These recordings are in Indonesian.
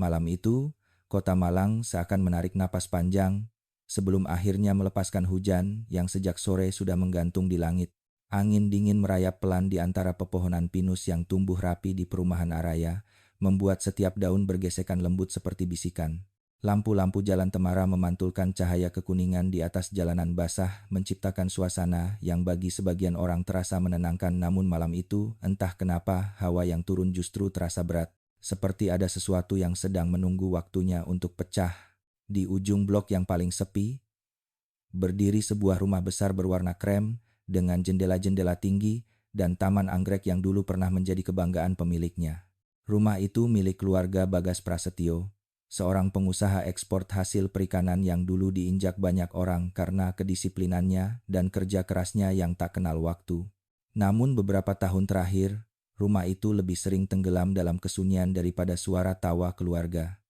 Malam itu, kota Malang seakan menarik napas panjang sebelum akhirnya melepaskan hujan yang sejak sore sudah menggantung di langit. Angin dingin merayap pelan di antara pepohonan pinus yang tumbuh rapi di perumahan Araya, membuat setiap daun bergesekan lembut seperti bisikan. Lampu-lampu jalan Temara memantulkan cahaya kekuningan di atas jalanan basah, menciptakan suasana yang bagi sebagian orang terasa menenangkan. Namun malam itu, entah kenapa, hawa yang turun justru terasa berat, seperti ada sesuatu yang sedang menunggu waktunya untuk pecah. Di ujung blok yang paling sepi, berdiri sebuah rumah besar berwarna krem, dengan jendela-jendela tinggi, dan taman anggrek yang dulu pernah menjadi kebanggaan pemiliknya. Rumah itu milik keluarga Bagas Prasetyo, seorang pengusaha ekspor hasil perikanan yang dulu diinjak banyak orang karena kedisiplinannya dan kerja kerasnya yang tak kenal waktu. Namun beberapa tahun terakhir, rumah itu lebih sering tenggelam dalam kesunyian daripada suara tawa keluarga.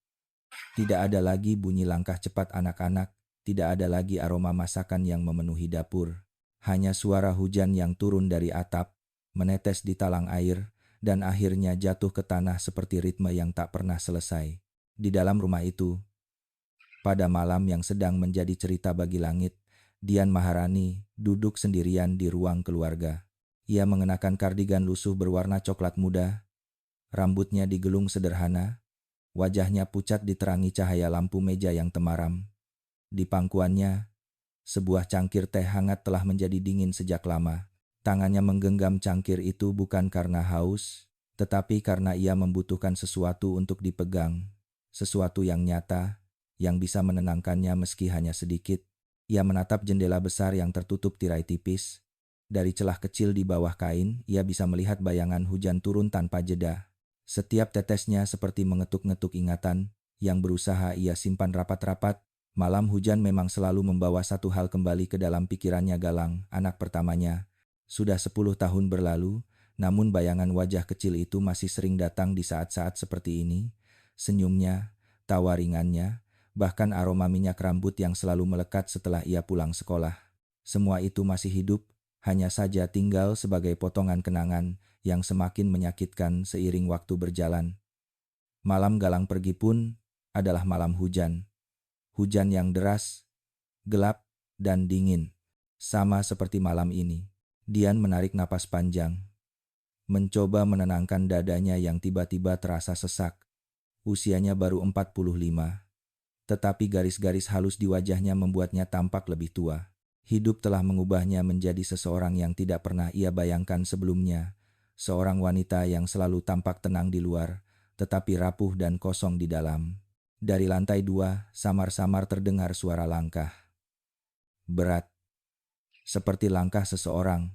Tidak ada lagi bunyi langkah cepat anak-anak, tidak ada lagi aroma masakan yang memenuhi dapur. Hanya suara hujan yang turun dari atap, menetes di talang air, dan akhirnya jatuh ke tanah seperti ritme yang tak pernah selesai. Di dalam rumah itu, pada malam yang sedang menjadi cerita bagi langit, Dian Maharani duduk sendirian di ruang keluarga. Ia mengenakan kardigan lusuh berwarna coklat muda, rambutnya digelung sederhana, wajahnya pucat diterangi cahaya lampu meja yang temaram. Di pangkuannya, sebuah cangkir teh hangat telah menjadi dingin sejak lama. Tangannya menggenggam cangkir itu bukan karena haus, tetapi karena ia membutuhkan sesuatu untuk dipegang. Sesuatu yang nyata, yang bisa menenangkannya meski hanya sedikit. Ia menatap jendela besar yang tertutup tirai tipis. Dari celah kecil di bawah kain, ia bisa melihat bayangan hujan turun tanpa jeda. Setiap tetesnya seperti mengetuk-ngetuk ingatan, yang berusaha ia simpan rapat-rapat. Malam hujan memang selalu membawa satu hal kembali ke dalam pikirannya. Galang, anak pertamanya. Sudah 10 tahun berlalu, namun bayangan wajah kecil itu masih sering datang di saat-saat seperti ini. Senyumnya, tawa ringannya, bahkan aroma minyak rambut yang selalu melekat setelah ia pulang sekolah. Semua itu masih hidup, hanya saja tinggal sebagai potongan kenangan yang semakin menyakitkan seiring waktu berjalan. Malam Galang pergi pun adalah malam hujan. Hujan yang deras, gelap, dan dingin. Sama seperti malam ini. Dian menarik napas panjang, mencoba menenangkan dadanya yang tiba-tiba terasa sesak. Usianya baru 45, tetapi garis-garis halus di wajahnya membuatnya tampak lebih tua. Hidup telah mengubahnya menjadi seseorang yang tidak pernah ia bayangkan sebelumnya. Seorang wanita yang selalu tampak tenang di luar, tetapi rapuh dan kosong di dalam. Dari lantai 2, samar-samar terdengar suara langkah. Berat, seperti langkah seseorang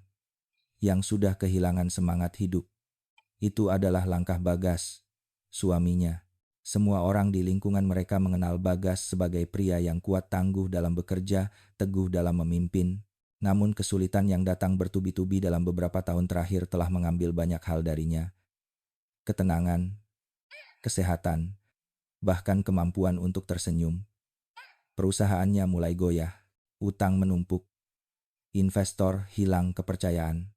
yang sudah kehilangan semangat hidup. Itu adalah langkah Bagas, suaminya. Semua orang di lingkungan mereka mengenal Bagas sebagai pria yang kuat tangguh dalam bekerja, teguh dalam memimpin. Namun kesulitan yang datang bertubi-tubi dalam beberapa tahun terakhir telah mengambil banyak hal darinya. Ketenangan, kesehatan, bahkan kemampuan untuk tersenyum. Perusahaannya mulai goyah, utang menumpuk, investor hilang kepercayaan.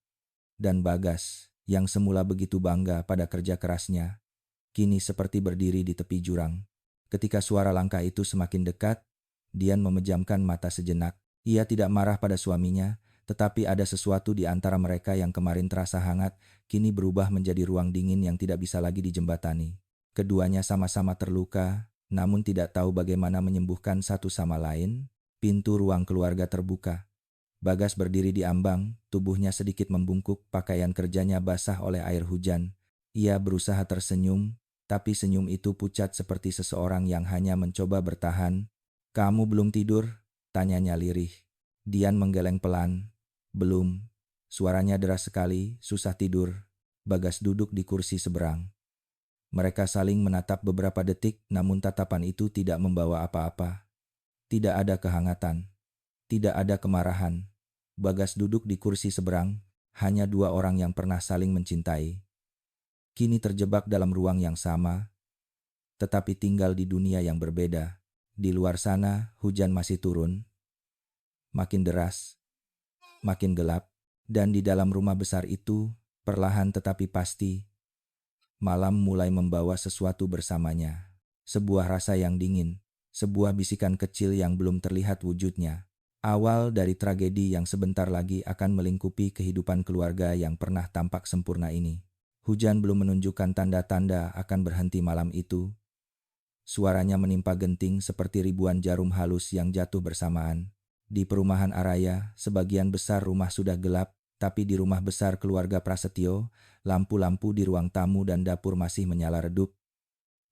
Dan Bagas, yang semula begitu bangga pada kerja kerasnya, kini seperti berdiri di tepi jurang. Ketika suara langkah itu semakin dekat, Dian memejamkan mata sejenak. Ia tidak marah pada suaminya, tetapi ada sesuatu di antara mereka yang kemarin terasa hangat, kini berubah menjadi ruang dingin yang tidak bisa lagi dijembatani. Keduanya sama-sama terluka, namun tidak tahu bagaimana menyembuhkan satu sama lain. Pintu ruang keluarga terbuka. Bagas berdiri di ambang, tubuhnya sedikit membungkuk, pakaian kerjanya basah oleh air hujan. Ia berusaha tersenyum, tapi senyum itu pucat seperti seseorang yang hanya mencoba bertahan. "Kamu belum tidur?" tanyanya lirih. Dian menggeleng pelan. "Belum." Suaranya deras sekali, "Susah tidur." Bagas duduk di kursi seberang. Mereka saling menatap beberapa detik, namun tatapan itu tidak membawa apa-apa. Tidak ada kehangatan. Tidak ada kemarahan. Bagas duduk di kursi seberang, hanya dua orang yang pernah saling mencintai. Kini terjebak dalam ruang yang sama, tetapi tinggal di dunia yang berbeda. Di luar sana, hujan masih turun, makin deras, makin gelap, dan di dalam rumah besar itu, perlahan tetapi pasti, malam mulai membawa sesuatu bersamanya. Sebuah rasa yang dingin, sebuah bisikan kecil yang belum terlihat wujudnya. Awal dari tragedi yang sebentar lagi akan melingkupi kehidupan keluarga yang pernah tampak sempurna ini. Hujan belum menunjukkan tanda-tanda akan berhenti malam itu. Suaranya menimpa genting seperti ribuan jarum halus yang jatuh bersamaan. Di perumahan Araya, sebagian besar rumah sudah gelap, tapi di rumah besar keluarga Prasetyo, lampu-lampu di ruang tamu dan dapur masih menyala redup.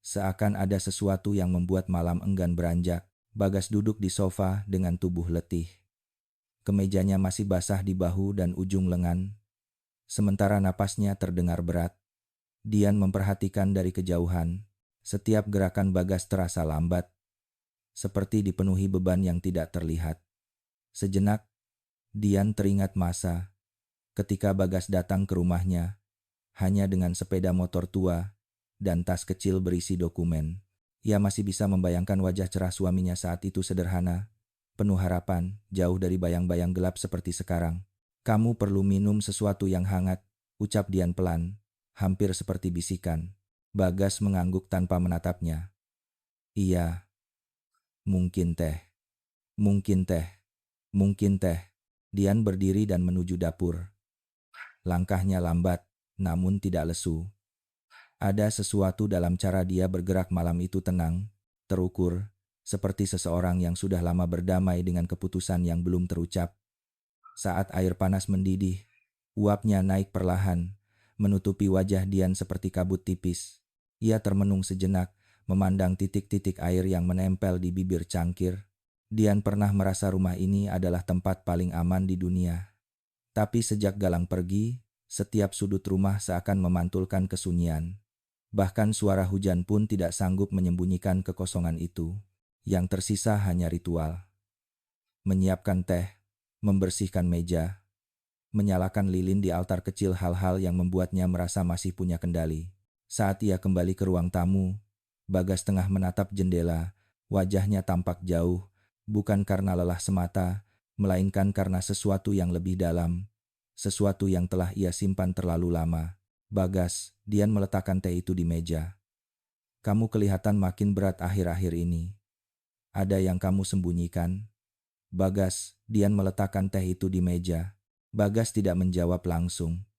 Seakan ada sesuatu yang membuat malam enggan beranjak. Bagas duduk di sofa dengan tubuh letih. Kemejanya masih basah di bahu dan ujung lengan. Sementara napasnya terdengar berat. Dian memperhatikan dari kejauhan. Setiap gerakan Bagas terasa lambat. Seperti dipenuhi beban yang tidak terlihat. Sejenak, Dian teringat masa ketika Bagas datang ke rumahnya hanya dengan sepeda motor tua dan tas kecil berisi dokumen. Ia masih bisa membayangkan wajah cerah suaminya saat itu sederhana, penuh harapan, jauh dari bayang-bayang gelap seperti sekarang. "Kamu perlu minum sesuatu yang hangat," ucap Dian pelan, hampir seperti bisikan. Bagas mengangguk tanpa menatapnya. "Iya, mungkin teh, mungkin teh, mungkin teh." Dian berdiri dan menuju dapur. Langkahnya lambat, namun tidak lesu. Ada sesuatu dalam cara dia bergerak malam itu tenang, terukur, seperti seseorang yang sudah lama berdamai dengan keputusan yang belum terucap. Saat air panas mendidih, uapnya naik perlahan, menutupi wajah Dian seperti kabut tipis. Ia termenung sejenak, memandang titik-titik air yang menempel di bibir cangkir. Dian pernah merasa rumah ini adalah tempat paling aman di dunia. Tapi sejak Galang pergi, setiap sudut rumah seakan memantulkan kesunyian. Bahkan suara hujan pun tidak sanggup menyembunyikan kekosongan itu. Yang tersisa hanya ritual. Menyiapkan teh, membersihkan meja, menyalakan lilin di altar kecil, hal-hal yang membuatnya merasa masih punya kendali. Saat ia kembali ke ruang tamu, Bagas tengah menatap jendela, wajahnya tampak jauh, bukan karena lelah semata, melainkan karena sesuatu yang lebih dalam, sesuatu yang telah ia simpan terlalu lama. "Bagas," Dian meletakkan teh itu di meja. "Kamu kelihatan makin berat akhir-akhir ini. Ada yang kamu sembunyikan?" "Bagas," Dian meletakkan teh itu di meja. Bagas tidak menjawab langsung.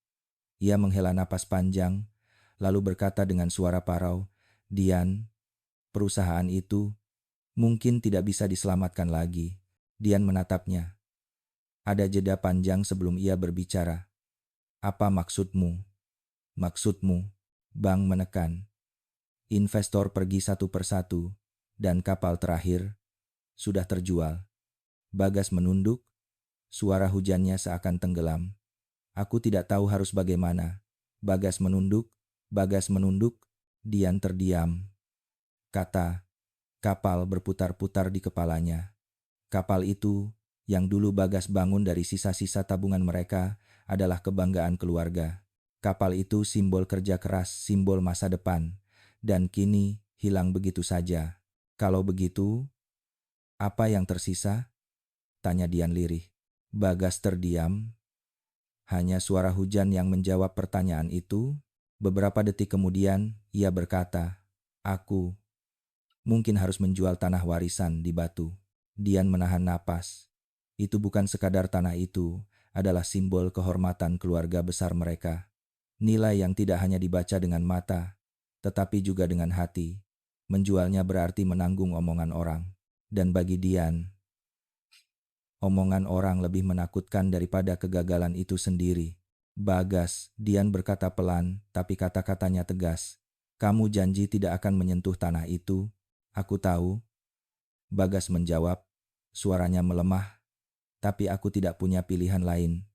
Ia menghela napas panjang, lalu berkata dengan suara parau, "Dian, perusahaan itu mungkin tidak bisa diselamatkan lagi." Dian menatapnya. Ada jeda panjang sebelum ia berbicara. "Apa maksudmu?" "Maksudmu?" Bang menekan. "Investor pergi satu persatu, dan kapal terakhir sudah terjual." Bagas menunduk, suara hujannya seakan tenggelam. "Aku tidak tahu harus bagaimana." Bagas menunduk, Dian terdiam. Kata kapal berputar-putar di kepalanya. Kapal itu, yang dulu Bagas bangun dari sisa-sisa tabungan mereka, adalah kebanggaan keluarga. Kapal itu simbol kerja keras, simbol masa depan, dan kini hilang begitu saja. "Kalau begitu, apa yang tersisa?" tanya Dian lirih. Bagas terdiam. Hanya suara hujan yang menjawab pertanyaan itu. Beberapa detik kemudian, ia berkata, "Aku mungkin harus menjual tanah warisan di Batu." Dian menahan napas. Itu bukan sekadar tanah, itu adalah simbol kehormatan keluarga besar mereka. Nilai yang tidak hanya dibaca dengan mata, tetapi juga dengan hati. Menjualnya berarti menanggung omongan orang. Dan bagi Dian, omongan orang lebih menakutkan daripada kegagalan itu sendiri. "Bagas," Dian berkata pelan, tapi kata-katanya tegas. "Kamu janji tidak akan menyentuh tanah itu." "Aku tahu." Bagas menjawab, suaranya melemah. "Tapi aku tidak punya pilihan lain."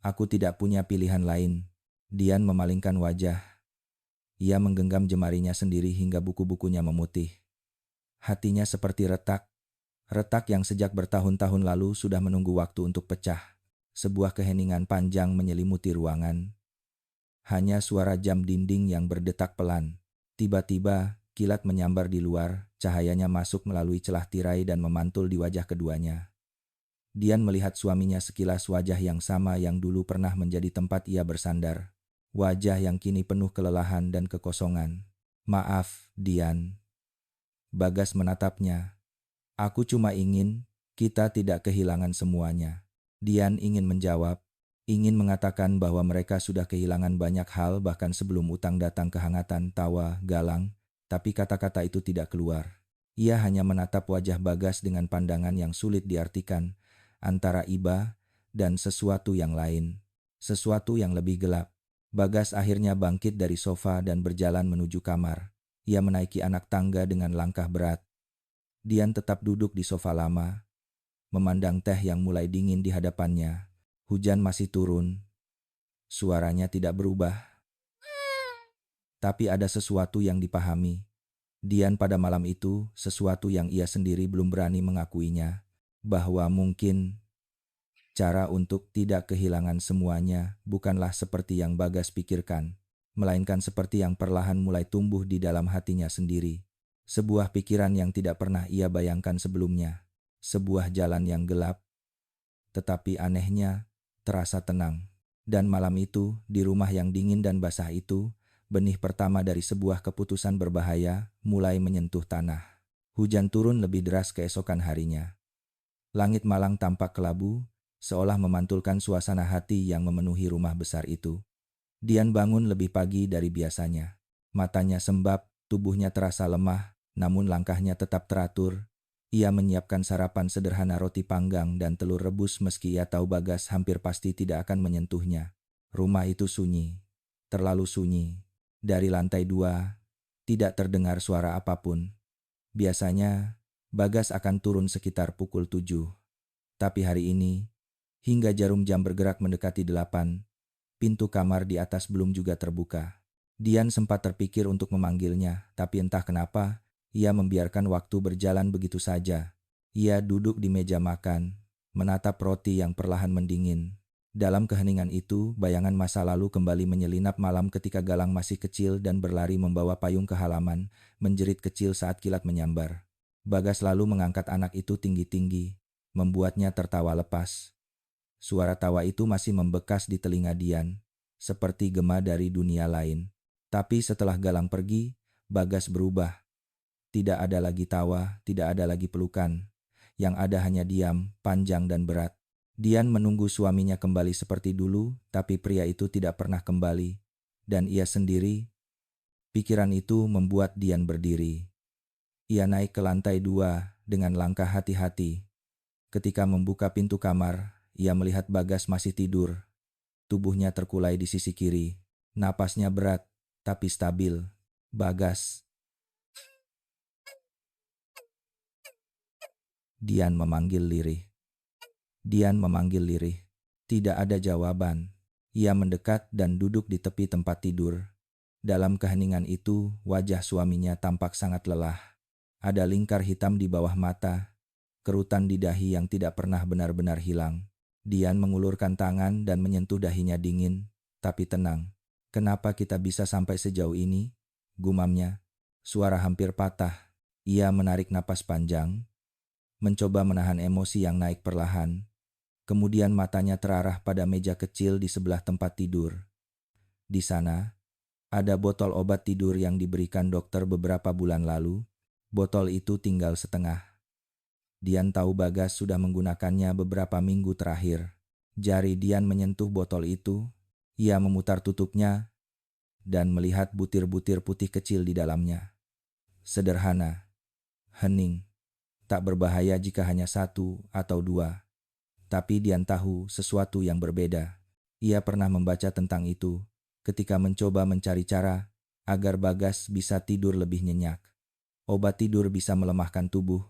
"Aku tidak punya pilihan lain." Dian memalingkan wajah. Ia menggenggam jemarinya sendiri hingga buku-bukunya memutih. Hatinya seperti retak. Retak yang sejak bertahun-tahun lalu sudah menunggu waktu untuk pecah. Sebuah keheningan panjang menyelimuti ruangan. Hanya suara jam dinding yang berdetak pelan. Tiba-tiba, kilat menyambar di luar, cahayanya masuk melalui celah tirai dan memantul di wajah keduanya. Dian melihat suaminya sekilas, wajah yang sama yang dulu pernah menjadi tempat ia bersandar. Wajah yang kini penuh kelelahan dan kekosongan. "Maaf, Dian." Bagas menatapnya. Aku cuma ingin kita tidak kehilangan semuanya. Dian ingin menjawab, ingin mengatakan bahwa mereka sudah kehilangan banyak hal bahkan sebelum utang datang kehangatan, tawa, galang, tapi kata-kata itu tidak keluar. Ia hanya menatap wajah Bagas dengan pandangan yang sulit diartikan, antara iba dan sesuatu yang lain. Sesuatu yang lebih gelap. Bagas akhirnya bangkit dari sofa dan berjalan menuju kamar. Ia menaiki anak tangga dengan langkah berat. Dian tetap duduk di sofa lama, memandang teh yang mulai dingin di hadapannya. Hujan masih turun. Suaranya tidak berubah. Tapi ada sesuatu yang dipahami. Dian pada malam itu, sesuatu yang ia sendiri belum berani mengakuinya. Bahwa mungkin cara untuk tidak kehilangan semuanya bukanlah seperti yang Bagas pikirkan, melainkan seperti yang perlahan mulai tumbuh di dalam hatinya sendiri. Sebuah pikiran yang tidak pernah ia bayangkan sebelumnya. Sebuah jalan yang gelap, tetapi anehnya terasa tenang. Dan malam itu, di rumah yang dingin dan basah itu, benih pertama dari sebuah keputusan berbahaya mulai menyentuh tanah. Hujan turun lebih deras keesokan harinya. Langit malang tampak kelabu, seolah memantulkan suasana hati yang memenuhi rumah besar itu. Dian bangun lebih pagi dari biasanya. Matanya sembab, tubuhnya terasa lemah, namun langkahnya tetap teratur. Ia menyiapkan sarapan sederhana, roti panggang dan telur rebus meski ia tahu Bagas hampir pasti tidak akan menyentuhnya. Rumah itu sunyi, terlalu sunyi. Dari lantai 2, tidak terdengar suara apapun. Biasanya, Bagas akan turun sekitar pukul 7. Tapi hari ini, hingga jarum jam bergerak mendekati 8, pintu kamar di atas belum juga terbuka. Dian sempat terpikir untuk memanggilnya, tapi entah kenapa, ia membiarkan waktu berjalan begitu saja. Ia duduk di meja makan, menatap roti yang perlahan mendingin. Dalam keheningan itu, bayangan masa lalu kembali menyelinap malam ketika Galang masih kecil dan berlari membawa payung ke halaman, menjerit kecil saat kilat menyambar. Bagas lalu mengangkat anak itu tinggi-tinggi, membuatnya tertawa lepas. Suara tawa itu masih membekas di telinga Dian, seperti gema dari dunia lain. Tapi setelah Galang pergi, Bagas berubah. Tidak ada lagi tawa, tidak ada lagi pelukan. Yang ada hanya diam, panjang dan berat. Dian menunggu suaminya kembali seperti dulu, tapi pria itu tidak pernah kembali. Dan ia sendiri, pikiran itu membuat Dian berdiri. Ia naik ke lantai 2 dengan langkah hati-hati. Ketika membuka pintu kamar, ia melihat Bagas masih tidur. Tubuhnya terkulai di sisi kiri. Napasnya berat, tapi stabil. Bagas. Dian memanggil lirih. Dian memanggil lirih. Tidak ada jawaban. Ia mendekat dan duduk di tepi tempat tidur. Dalam keheningan itu, wajah suaminya tampak sangat lelah. Ada lingkar hitam di bawah mata, kerutan di dahi yang tidak pernah benar-benar hilang. Dian mengulurkan tangan dan menyentuh dahinya dingin, tapi tenang. Kenapa kita bisa sampai sejauh ini? Gumamnya. Suara hampir patah. Ia menarik napas panjang, mencoba menahan emosi yang naik perlahan. Kemudian matanya terarah pada meja kecil di sebelah tempat tidur. Di sana, ada botol obat tidur yang diberikan dokter beberapa bulan lalu. Botol itu tinggal setengah. Dian tahu Bagas sudah menggunakannya beberapa minggu terakhir. Jari Dian menyentuh botol itu. Ia memutar tutupnya dan melihat butir-butir putih kecil di dalamnya. Sederhana, hening. Tak berbahaya jika hanya 1 atau 2. Tapi Dian tahu sesuatu yang berbeda. Ia pernah membaca tentang itu ketika mencoba mencari cara agar Bagas bisa tidur lebih nyenyak. Obat tidur bisa melemahkan tubuh,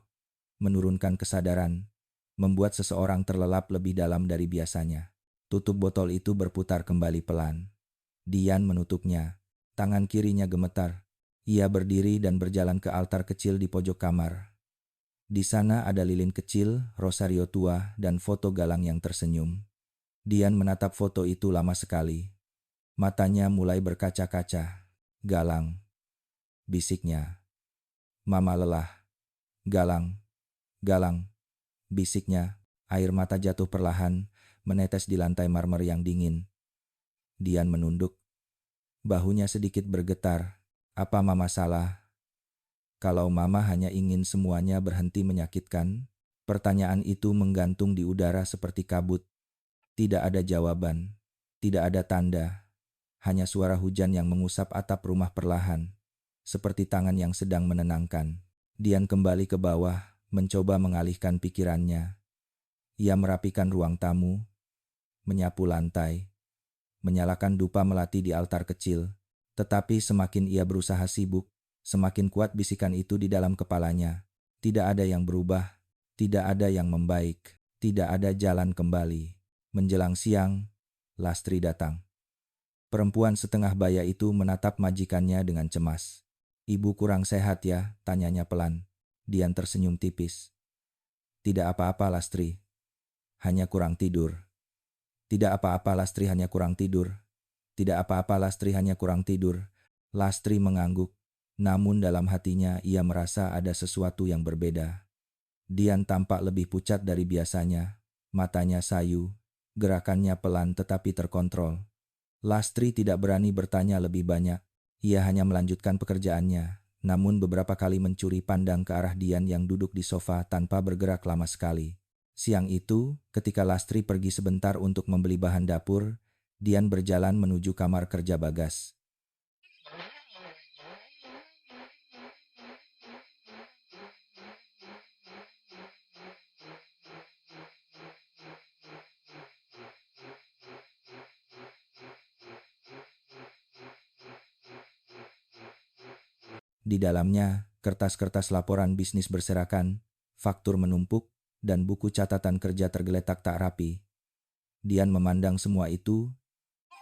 menurunkan kesadaran, membuat seseorang terlelap lebih dalam dari biasanya. Tutup botol itu berputar kembali pelan. Dian menutupnya. Tangan kirinya gemetar. Ia berdiri dan berjalan ke altar kecil di pojok kamar. Di sana ada lilin kecil, rosario tua, dan foto Galang yang tersenyum. Dian menatap foto itu lama sekali. Matanya mulai berkaca-kaca. Galang, bisiknya. Mama lelah. Galang, Galang, bisiknya. Air mata jatuh perlahan, menetes di lantai marmer yang dingin. Dian menunduk. Bahunya sedikit bergetar. Apa mama salah? Kalau Mama hanya ingin semuanya berhenti menyakitkan, pertanyaan itu menggantung di udara seperti kabut. Tidak ada jawaban, tidak ada tanda, hanya suara hujan yang mengusap atap rumah perlahan, seperti tangan yang sedang menenangkan. Dian kembali ke bawah, mencoba mengalihkan pikirannya. Ia merapikan ruang tamu, menyapu lantai, menyalakan dupa melati di altar kecil. Tetapi semakin ia berusaha sibuk, semakin kuat bisikan itu di dalam kepalanya. Tidak ada yang berubah, tidak ada yang membaik, tidak ada jalan kembali. Menjelang siang, Lastri datang. Perempuan setengah baya itu menatap majikannya dengan cemas. "Ibu kurang sehat ya?" tanyanya pelan. Dian tersenyum tipis. "Tidak apa-apa, Lastri. Hanya kurang tidur." "Tidak apa-apa, Lastri, hanya kurang tidur." "Tidak apa-apa, Lastri, hanya kurang tidur." Lastri mengangguk, namun dalam hatinya ia merasa ada sesuatu yang berbeda. Dian tampak lebih pucat dari biasanya, matanya sayu, gerakannya pelan tetapi terkontrol. Lastri tidak berani bertanya lebih banyak, ia hanya melanjutkan pekerjaannya, namun beberapa kali mencuri pandang ke arah Dian yang duduk di sofa tanpa bergerak lama sekali. Siang itu, ketika Lastri pergi sebentar untuk membeli bahan dapur, Dian berjalan menuju kamar kerja Bagas. Di dalamnya, kertas-kertas laporan bisnis berserakan, faktur menumpuk, dan buku catatan kerja tergeletak tak rapi. Dian memandang semua itu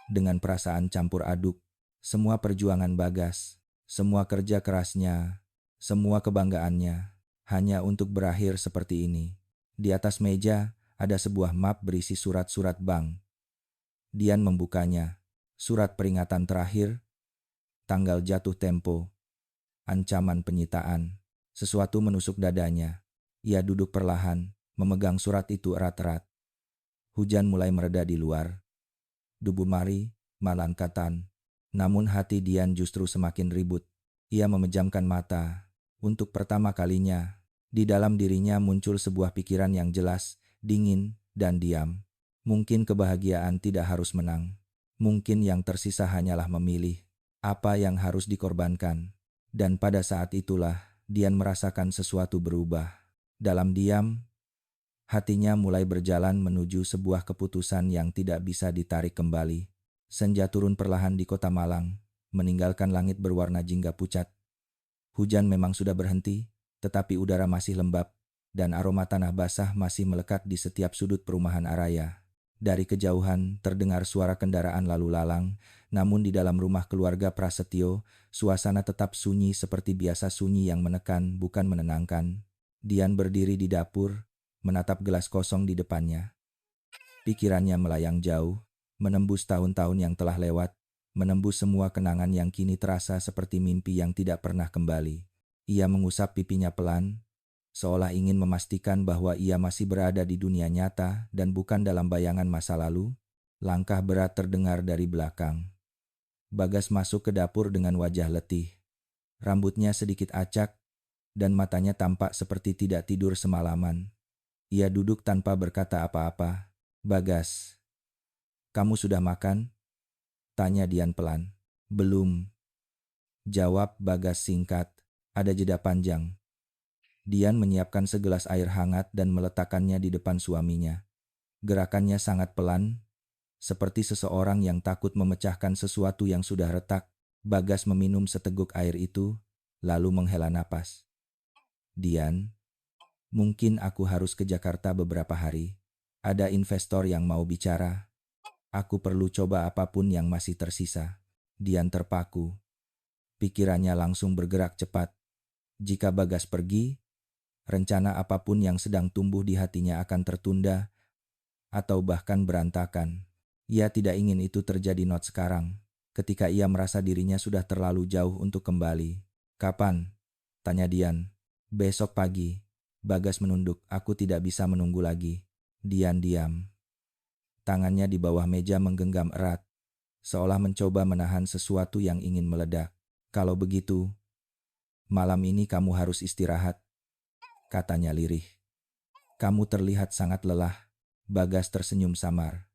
dengan perasaan campur aduk. Semua perjuangan Bagas, semua kerja kerasnya, semua kebanggaannya, hanya untuk berakhir seperti ini. Di atas meja, ada sebuah map berisi surat-surat bank. Dian membukanya. Surat peringatan terakhir, tanggal jatuh tempo, ancaman penyitaan. Sesuatu menusuk dadanya. Ia duduk perlahan, memegang surat itu erat-erat. Hujan mulai mereda di luar. Dubu mari, malankatan. Namun hati Dian justru semakin ribut. Ia memejamkan mata. Untuk pertama kalinya, di dalam dirinya muncul sebuah pikiran yang jelas, dingin, dan diam. Mungkin kebahagiaan tidak harus menang. Mungkin yang tersisa hanyalah memilih apa yang harus dikorbankan. Dan pada saat itulah, Dian merasakan sesuatu berubah. Dalam diam, hatinya mulai berjalan menuju sebuah keputusan yang tidak bisa ditarik kembali. Senja turun perlahan di kota Malang, meninggalkan langit berwarna jingga pucat. Hujan memang sudah berhenti, tetapi udara masih lembab, dan aroma tanah basah masih melekat di setiap sudut perumahan Araya. Dari kejauhan terdengar suara kendaraan lalu lalang, namun di dalam rumah keluarga Prasetyo, suasana tetap sunyi seperti biasa, sunyi yang menekan bukan menenangkan. Dian berdiri di dapur, menatap gelas kosong di depannya. Pikirannya melayang jauh, menembus tahun-tahun yang telah lewat, menembus semua kenangan yang kini terasa seperti mimpi yang tidak pernah kembali. Ia mengusap pipinya pelan, seolah ingin memastikan bahwa ia masih berada di dunia nyata dan bukan dalam bayangan masa lalu. Langkah berat terdengar dari belakang. Bagas masuk ke dapur dengan wajah letih. Rambutnya sedikit acak, dan matanya tampak seperti tidak tidur semalaman. Ia duduk tanpa berkata apa-apa. "Bagas, kamu sudah makan?" tanya Dian pelan. "Belum," jawab Bagas singkat. Ada jeda panjang. Dian menyiapkan segelas air hangat dan meletakkannya di depan suaminya. Gerakannya sangat pelan, seperti seseorang yang takut memecahkan sesuatu yang sudah retak. Bagas meminum seteguk air itu, lalu menghela napas. "Dian, mungkin aku harus ke Jakarta beberapa hari. Ada investor yang mau bicara. Aku perlu coba apapun yang masih tersisa." Dian terpaku. Pikirannya langsung bergerak cepat. Jika Bagas pergi, rencana apapun yang sedang tumbuh di hatinya akan tertunda atau bahkan berantakan. Ia tidak ingin itu terjadi not sekarang, ketika ia merasa dirinya sudah terlalu jauh untuk kembali. "Kapan?" tanya Dian. "Besok pagi." Bagas menunduk. "Aku tidak bisa menunggu lagi." Dian diam. Tangannya di bawah meja menggenggam erat, seolah mencoba menahan sesuatu yang ingin meledak. "Kalau begitu, Malam ini kamu harus istirahat, katanya lirih. Kamu terlihat sangat lelah. Bagas tersenyum samar.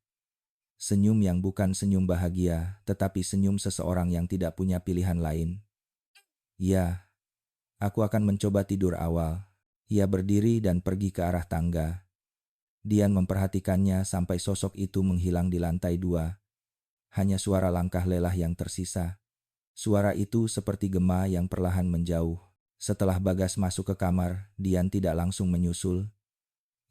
Senyum yang bukan senyum bahagia, tetapi senyum seseorang yang tidak punya pilihan lain. Ya, aku akan mencoba tidur awal. Ia berdiri dan pergi ke arah tangga. Dian memperhatikannya sampai sosok itu menghilang di lantai 2. Hanya suara langkah lelah yang tersisa. Suara itu seperti gema yang perlahan menjauh. Setelah Bagas masuk ke kamar, Dian tidak langsung menyusul.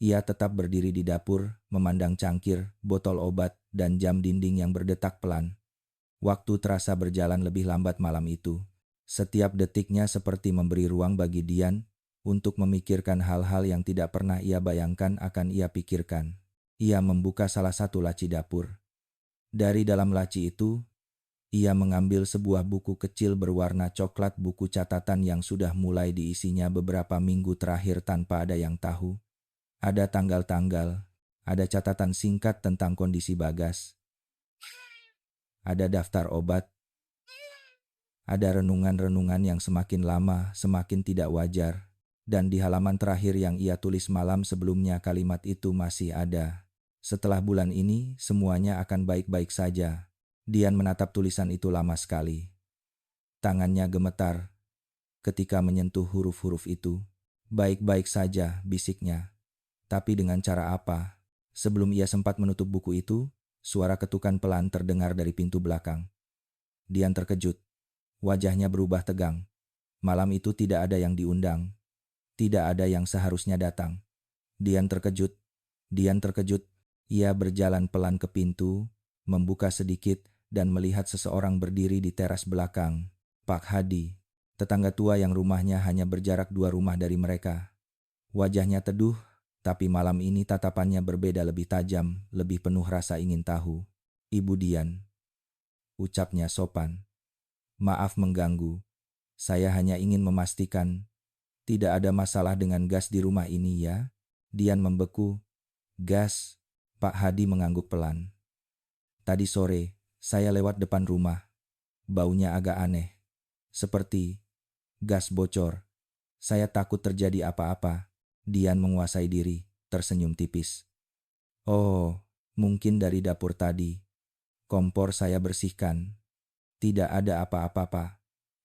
Ia tetap berdiri di dapur, memandang cangkir, botol obat, dan jam dinding yang berdetak pelan. Waktu terasa berjalan lebih lambat malam itu. Setiap detiknya seperti memberi ruang bagi Dian untuk memikirkan hal-hal yang tidak pernah ia bayangkan akan ia pikirkan. Ia membuka salah satu laci dapur. Dari dalam laci itu, ia mengambil sebuah buku kecil berwarna coklat, buku catatan yang sudah mulai diisinya beberapa minggu terakhir tanpa ada yang tahu. Ada tanggal-tanggal, ada catatan singkat tentang kondisi Bagas, ada daftar obat, ada renungan-renungan yang semakin lama semakin tidak wajar, dan di halaman terakhir yang ia tulis malam sebelumnya kalimat itu masih ada. Setelah bulan ini, semuanya akan baik-baik saja. Dian menatap tulisan itu lama sekali. Tangannya gemetar ketika menyentuh huruf-huruf itu. Baik-baik saja, bisiknya. Tapi dengan cara apa? Sebelum ia sempat menutup buku itu, suara ketukan pelan terdengar dari pintu belakang. Dian terkejut. Wajahnya berubah tegang. Malam itu tidak ada yang diundang. Tidak ada yang seharusnya datang. Dian terkejut. Dian terkejut. Ia berjalan pelan ke pintu, membuka sedikit, dan melihat seseorang berdiri di teras belakang. Pak Hadi, tetangga tua yang rumahnya hanya berjarak 2 rumah dari mereka. Wajahnya teduh, tapi malam ini tatapannya berbeda, lebih tajam, lebih penuh rasa ingin tahu. Ibu Dian, ucapnya sopan. Maaf mengganggu. Saya hanya ingin memastikan tidak ada masalah dengan gas di rumah ini ya? Dian membeku. Gas? Pak Hadi mengangguk pelan. Tadi sore, saya lewat depan rumah. Baunya agak aneh. Seperti gas bocor. Saya takut terjadi apa-apa. Dian menguasai diri, tersenyum tipis. Oh, mungkin dari dapur tadi. Kompor saya bersihkan. Tidak ada apa-apa, Pak.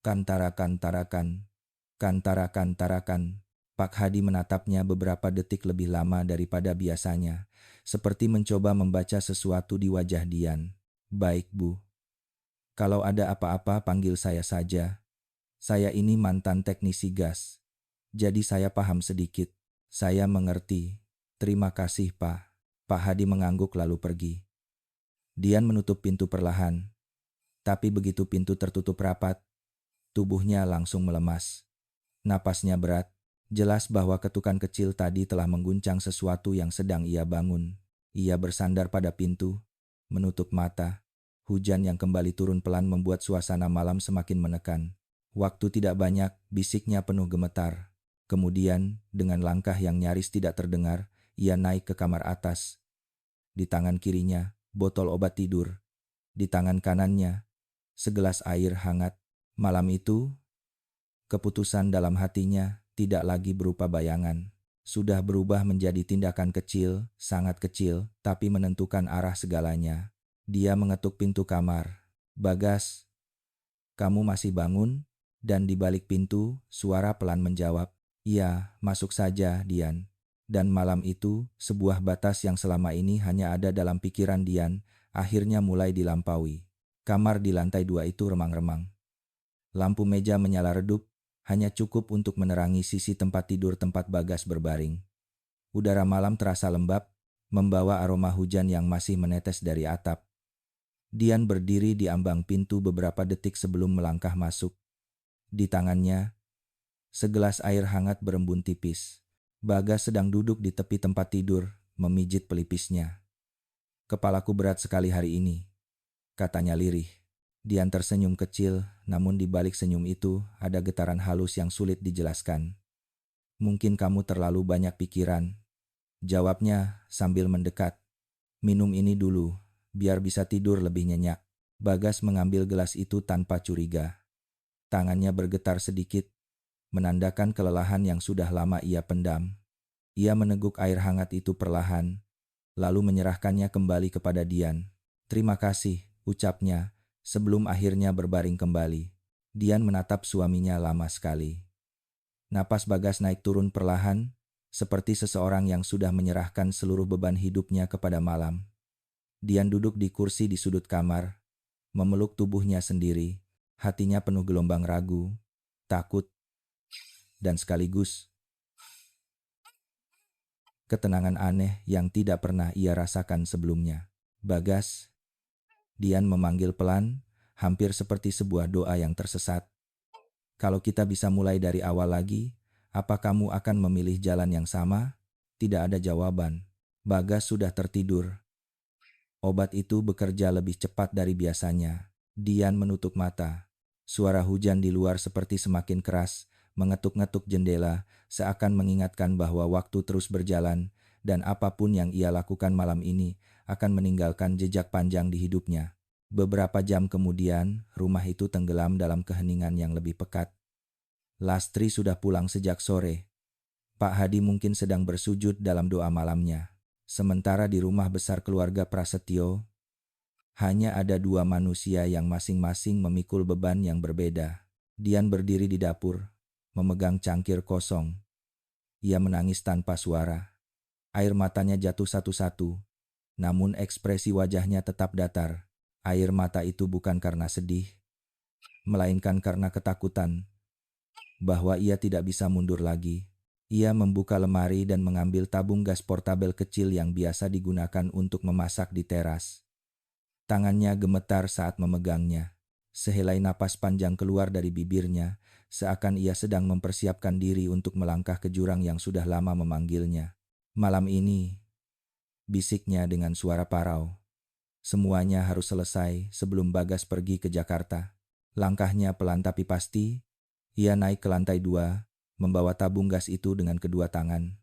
Kantara-kantarakan. Kantara-kantarakan. Pak Hadi menatapnya beberapa detik lebih lama daripada biasanya, seperti mencoba membaca sesuatu di wajah Dian. Baik, Bu. Kalau ada apa-apa panggil saya saja. Saya ini mantan teknisi gas. Jadi saya paham sedikit. Saya mengerti. Terima kasih, Pak. Pak Hadi mengangguk lalu pergi. Dian menutup pintu perlahan. Tapi begitu pintu tertutup rapat, tubuhnya langsung melemas. Napasnya berat. Jelas bahwa ketukan kecil tadi telah mengguncang sesuatu yang sedang ia bangun. Ia bersandar pada pintu, menutup mata. Hujan yang kembali turun pelan membuat suasana malam semakin menekan. Waktu tidak banyak, bisiknya penuh gemetar. Kemudian, dengan langkah yang nyaris tidak terdengar, ia naik ke kamar atas. Di tangan kirinya, botol obat tidur. Di tangan kanannya, segelas air hangat. Malam itu, keputusan dalam hatinya tidak lagi berupa bayangan. Sudah berubah menjadi tindakan kecil, sangat kecil, tapi menentukan arah segalanya. Dia mengetuk pintu kamar. Bagas, kamu masih bangun? Dan di balik pintu, suara pelan menjawab. Iya, masuk saja, Dian. Dan malam itu, sebuah batas yang selama ini hanya ada dalam pikiran Dian, akhirnya mulai dilampaui. Kamar di lantai 2 itu remang-remang. Lampu meja menyala redup, hanya cukup untuk menerangi sisi tempat tidur tempat Bagas berbaring. Udara malam terasa lembab, membawa aroma hujan yang masih menetes dari atap. Dian berdiri di ambang pintu beberapa detik sebelum melangkah masuk. Di tangannya, segelas air hangat berembun tipis. Bagas sedang duduk di tepi tempat tidur, memijit pelipisnya. Kepalaku berat sekali hari ini, katanya lirih. Dian tersenyum kecil, namun di balik senyum itu ada getaran halus yang sulit dijelaskan. Mungkin kamu terlalu banyak pikiran, jawabnya sambil mendekat. Minum ini dulu, biar bisa tidur lebih nyenyak. Bagas mengambil gelas itu tanpa curiga. Tangannya bergetar sedikit. menandakan kelelahan yang sudah lama ia pendam. Ia meneguk air hangat itu perlahan, lalu menyerahkannya kembali kepada Dian. "Terima kasih," ucapnya, sebelum akhirnya berbaring kembali. Dian menatap suaminya lama sekali. Napas Bagas naik turun perlahan, seperti seseorang yang sudah menyerahkan seluruh beban hidupnya kepada malam. Dian duduk di kursi di sudut kamar, memeluk tubuhnya sendiri, hatinya penuh gelombang ragu, takut, dan sekaligus ketenangan aneh yang tidak pernah ia rasakan sebelumnya. "Bagas," Dian memanggil pelan, hampir seperti sebuah doa yang tersesat. "Kalau kita bisa mulai dari awal lagi, apa kamu akan memilih jalan yang sama?" Tidak ada jawaban. Bagas sudah tertidur. Obat itu bekerja lebih cepat dari biasanya. Dian menutup mata. Suara hujan di luar seperti semakin keras, mengetuk-ngetuk jendela, seakan mengingatkan bahwa waktu terus berjalan, dan apapun yang ia lakukan malam ini akan meninggalkan jejak panjang di hidupnya. Beberapa jam kemudian, rumah itu tenggelam dalam keheningan yang lebih pekat. Lastri sudah pulang sejak sore. Pak Hadi mungkin sedang bersujud dalam doa malamnya. Sementara di rumah besar keluarga Prasetyo, hanya ada dua manusia yang masing-masing memikul beban yang berbeda. Dian berdiri di dapur, memegang cangkir kosong. Ia menangis tanpa suara. Air matanya jatuh satu-satu, namun ekspresi wajahnya tetap datar. Air mata itu bukan karena sedih, melainkan karena ketakutan bahwa ia tidak bisa mundur lagi. Ia membuka lemari dan mengambil tabung gas portabel kecil yang biasa digunakan untuk memasak di teras. Tangannya gemetar saat memegangnya. Sehelai napas panjang keluar dari bibirnya, seakan ia sedang mempersiapkan diri untuk melangkah ke jurang yang sudah lama memanggilnya. "Malam ini," bisiknya dengan suara parau, "semuanya harus selesai sebelum Bagas pergi ke Jakarta." Langkahnya pelan tapi pasti. Ia naik ke lantai 2, membawa tabung gas itu dengan kedua tangan.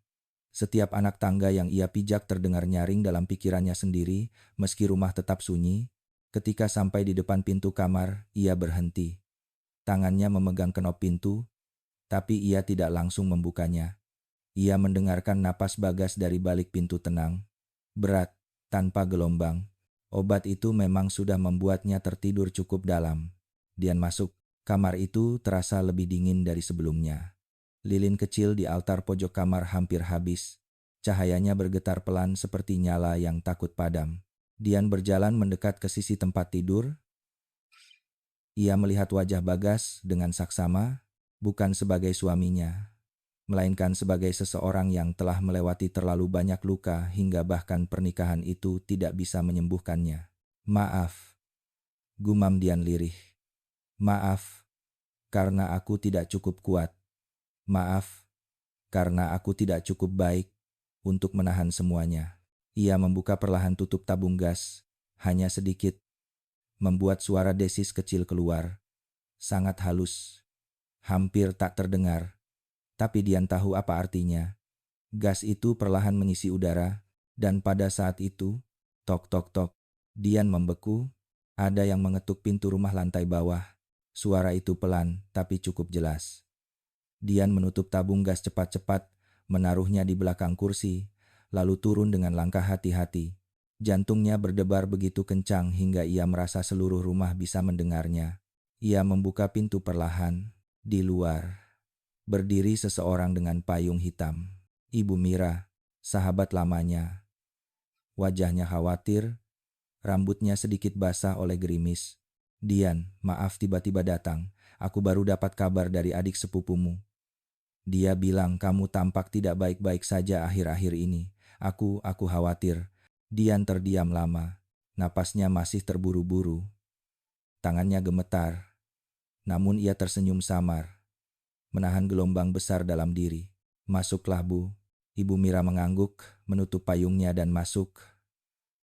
Setiap anak tangga yang ia pijak terdengar nyaring dalam pikirannya sendiri, meski rumah tetap sunyi. Ketika sampai di depan pintu kamar, ia berhenti. Tangannya memegang kenop pintu, tapi ia tidak langsung membukanya. Ia mendengarkan napas Bagas dari balik pintu tenang, berat, tanpa gelombang. Obat itu memang sudah membuatnya tertidur cukup dalam. Dian masuk. Kamar itu terasa lebih dingin dari sebelumnya. Lilin kecil di altar pojok kamar hampir habis. Cahayanya bergetar pelan seperti nyala yang takut padam. Dian berjalan mendekat ke sisi tempat tidur. Ia melihat wajah Bagas dengan saksama, bukan sebagai suaminya, melainkan sebagai seseorang yang telah melewati terlalu banyak luka hingga bahkan pernikahan itu tidak bisa menyembuhkannya. "Maaf," gumam Dian lirih. "Maaf, karena aku tidak cukup kuat. Maaf, karena aku tidak cukup baik untuk menahan semuanya." Ia membuka perlahan tutup tabung gas, hanya sedikit, membuat suara desis kecil keluar. Sangat halus, hampir tak terdengar. Tapi Dian tahu apa artinya. Gas itu perlahan mengisi udara, dan pada saat itu, tok tok tok, Dian membeku. Ada yang mengetuk pintu rumah lantai bawah. Suara itu pelan, tapi cukup jelas. Dian menutup tabung gas cepat-cepat, menaruhnya di belakang kursi, lalu turun dengan langkah hati-hati. Jantungnya berdebar begitu kencang hingga ia merasa seluruh rumah bisa mendengarnya. Ia membuka pintu perlahan. Di luar, berdiri seseorang dengan payung hitam. Ibu Mira, sahabat lamanya. Wajahnya khawatir, rambutnya sedikit basah oleh gerimis. "Dian, maaf tiba-tiba datang. Aku baru dapat kabar dari adik sepupumu. Dia bilang kamu tampak tidak baik-baik saja akhir-akhir ini. Aku khawatir." Dian terdiam lama. Napasnya masih terburu-buru. Tangannya gemetar. Namun ia tersenyum samar, menahan gelombang besar dalam diri. "Masuklah, Bu." Ibu Mira mengangguk, menutup payungnya dan masuk.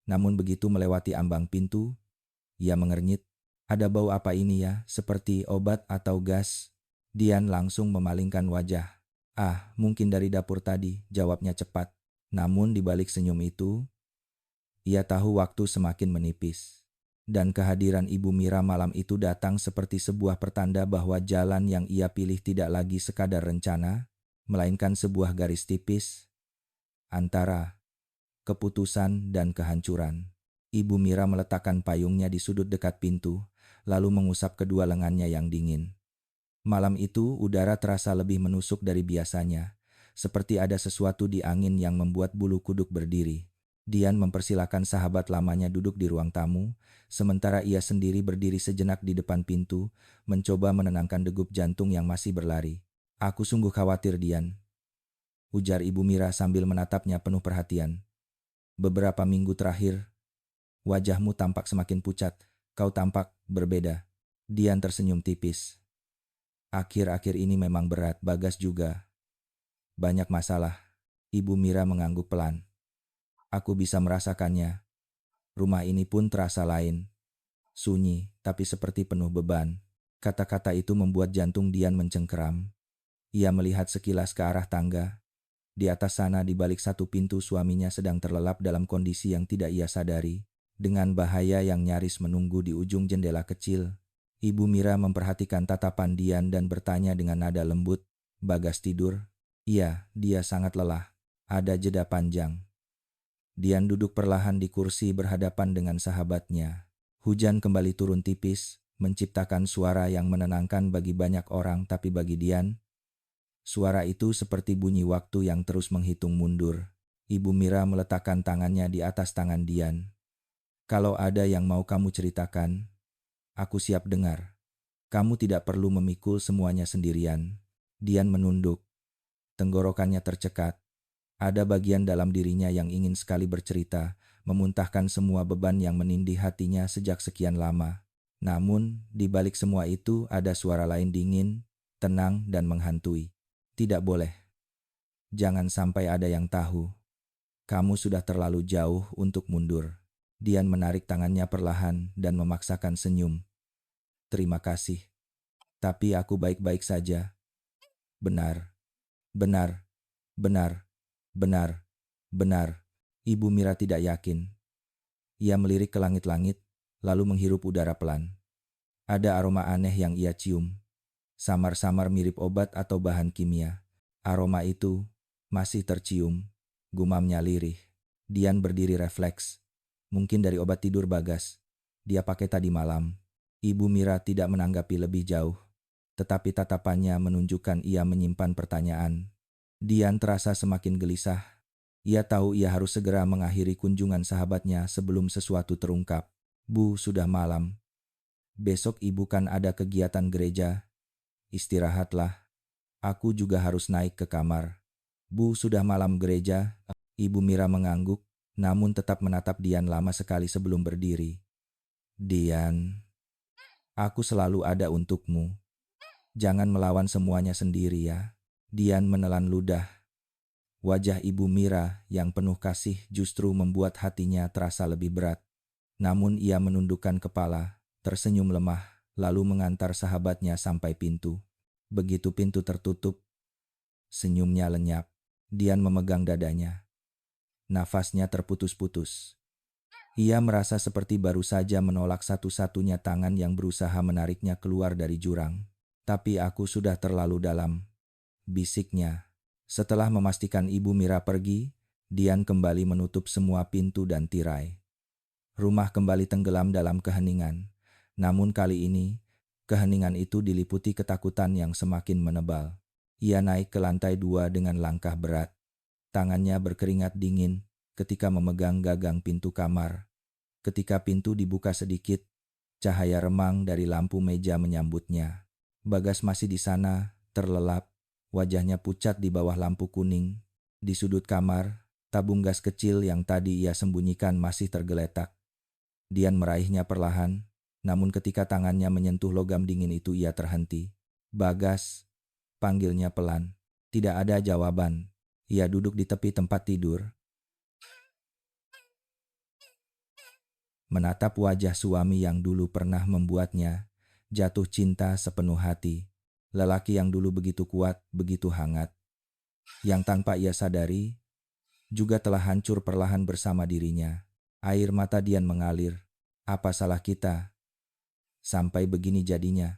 Namun begitu melewati ambang pintu, ia mengernyit. "Ada bau apa ini ya? Seperti obat atau gas?" Dian langsung memalingkan wajah. "Ah, mungkin dari dapur tadi," jawabnya cepat. Namun di balik senyum itu, ia tahu waktu semakin menipis. Dan kehadiran Ibu Mira malam itu datang seperti sebuah pertanda bahwa jalan yang ia pilih tidak lagi sekadar rencana, melainkan sebuah garis tipis antara keputusan dan kehancuran. Ibu Mira meletakkan payungnya di sudut dekat pintu, lalu mengusap kedua lengannya yang dingin. Malam itu udara terasa lebih menusuk dari biasanya, seperti ada sesuatu di angin yang membuat bulu kuduk berdiri. Dian mempersilahkan sahabat lamanya duduk di ruang tamu, sementara ia sendiri berdiri sejenak di depan pintu, mencoba menenangkan degup jantung yang masih berlari. "Aku sungguh khawatir, Dian," ujar Ibu Mira sambil menatapnya penuh perhatian. "Beberapa minggu terakhir, wajahmu tampak semakin pucat, kau tampak berbeda." Dian tersenyum tipis. "Akhir-akhir ini memang berat, Bagas juga. Banyak masalah." Ibu Mira mengangguk pelan. "Aku bisa merasakannya. Rumah ini pun terasa lain. Sunyi, tapi seperti penuh beban." Kata-kata itu membuat jantung Dian mencengkeram. Ia melihat sekilas ke arah tangga. Di atas sana di balik satu pintu suaminya sedang terlelap dalam kondisi yang tidak ia sadari, dengan bahaya yang nyaris menunggu di ujung jendela kecil. Ibu Mira memperhatikan tatapan Dian dan bertanya dengan nada lembut, "Bagas tidur?" "Iya, dia sangat lelah." Ada jeda panjang. Dian duduk perlahan di kursi berhadapan dengan sahabatnya. Hujan kembali turun tipis, menciptakan suara yang menenangkan bagi banyak orang, tapi bagi Dian, suara itu seperti bunyi waktu yang terus menghitung mundur. Ibu Mira meletakkan tangannya di atas tangan Dian. "Kalau ada yang mau kamu ceritakan, aku siap dengar. Kamu tidak perlu memikul semuanya sendirian." Dian menunduk. Tenggorokannya tercekat. Ada bagian dalam dirinya yang ingin sekali bercerita, memuntahkan semua beban yang menindih hatinya sejak sekian lama. Namun, di balik semua itu ada suara lain dingin, tenang, dan menghantui. "Tidak boleh. Jangan sampai ada yang tahu. Kamu sudah terlalu jauh untuk mundur." Dian menarik tangannya perlahan dan memaksakan senyum. "Terima kasih. Tapi aku baik-baik saja." "Benar, benar, benar. Benar, benar." Ibu Mira tidak yakin. Ia melirik ke langit-langit, lalu menghirup udara pelan. Ada aroma aneh yang ia cium. Samar-samar mirip obat atau bahan kimia. Aroma itu masih tercium, gumamnya lirih. Dian berdiri refleks. "Mungkin dari obat tidur Bagas. Dia pakai tadi malam." Ibu Mira tidak menanggapi lebih jauh, tetapi tatapannya menunjukkan ia menyimpan pertanyaan. Dian terasa semakin gelisah. Ia tahu ia harus segera mengakhiri kunjungan sahabatnya sebelum sesuatu terungkap. "Bu, sudah malam. Besok ibu kan ada kegiatan gereja. Istirahatlah. Aku juga harus naik ke kamar." "Bu, sudah malam gereja." Ibu Mira mengangguk, namun tetap menatap Dian lama sekali sebelum berdiri. "Dian, aku selalu ada untukmu. Jangan melawan semuanya sendiri ya." Dian menelan ludah. Wajah Ibu Mira yang penuh kasih justru membuat hatinya terasa lebih berat. Namun ia menundukkan kepala, tersenyum lemah, lalu mengantar sahabatnya sampai pintu. Begitu pintu tertutup, senyumnya lenyap. Dian memegang dadanya. Nafasnya terputus-putus. Ia merasa seperti baru saja menolak satu-satunya tangan yang berusaha menariknya keluar dari jurang. "Tapi aku sudah terlalu dalam," bisiknya. Setelah memastikan Ibu Mira pergi, Dian kembali menutup semua pintu dan tirai. Rumah kembali tenggelam dalam keheningan. Namun kali ini, keheningan itu diliputi ketakutan yang semakin menebal. Ia naik ke lantai 2 dengan langkah berat. Tangannya berkeringat dingin ketika memegang gagang pintu kamar. Ketika pintu dibuka sedikit, cahaya remang dari lampu meja menyambutnya. Bagas masih di sana, terlelap. Wajahnya pucat di bawah lampu kuning. Di sudut kamar, tabung gas kecil yang tadi ia sembunyikan masih tergeletak. Dian meraihnya perlahan, namun ketika tangannya menyentuh logam dingin itu ia terhenti. "Bagas," panggilnya pelan. Tidak ada jawaban. Ia duduk di tepi tempat tidur, menatap wajah suami yang dulu pernah membuatnya jatuh cinta sepenuh hati. Lelaki yang dulu begitu kuat, begitu hangat, yang tanpa ia sadari, juga telah hancur perlahan bersama dirinya. Air mata Dian mengalir. Apa salah kita? Sampai begini jadinya,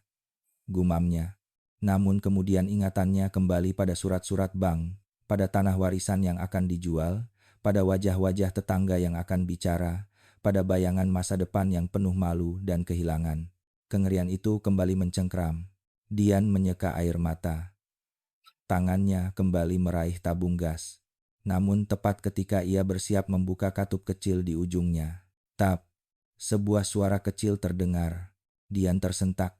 gumamnya. Namun kemudian ingatannya kembali pada surat-surat bank, pada tanah warisan yang akan dijual, pada wajah-wajah tetangga yang akan bicara, pada bayangan masa depan yang penuh malu dan kehilangan. Kengerian itu kembali mencengkram. Dian menyeka air mata. Tangannya kembali meraih tabung gas. Namun tepat ketika ia bersiap membuka katup kecil di ujungnya, tap, sebuah suara kecil terdengar. Dian tersentak.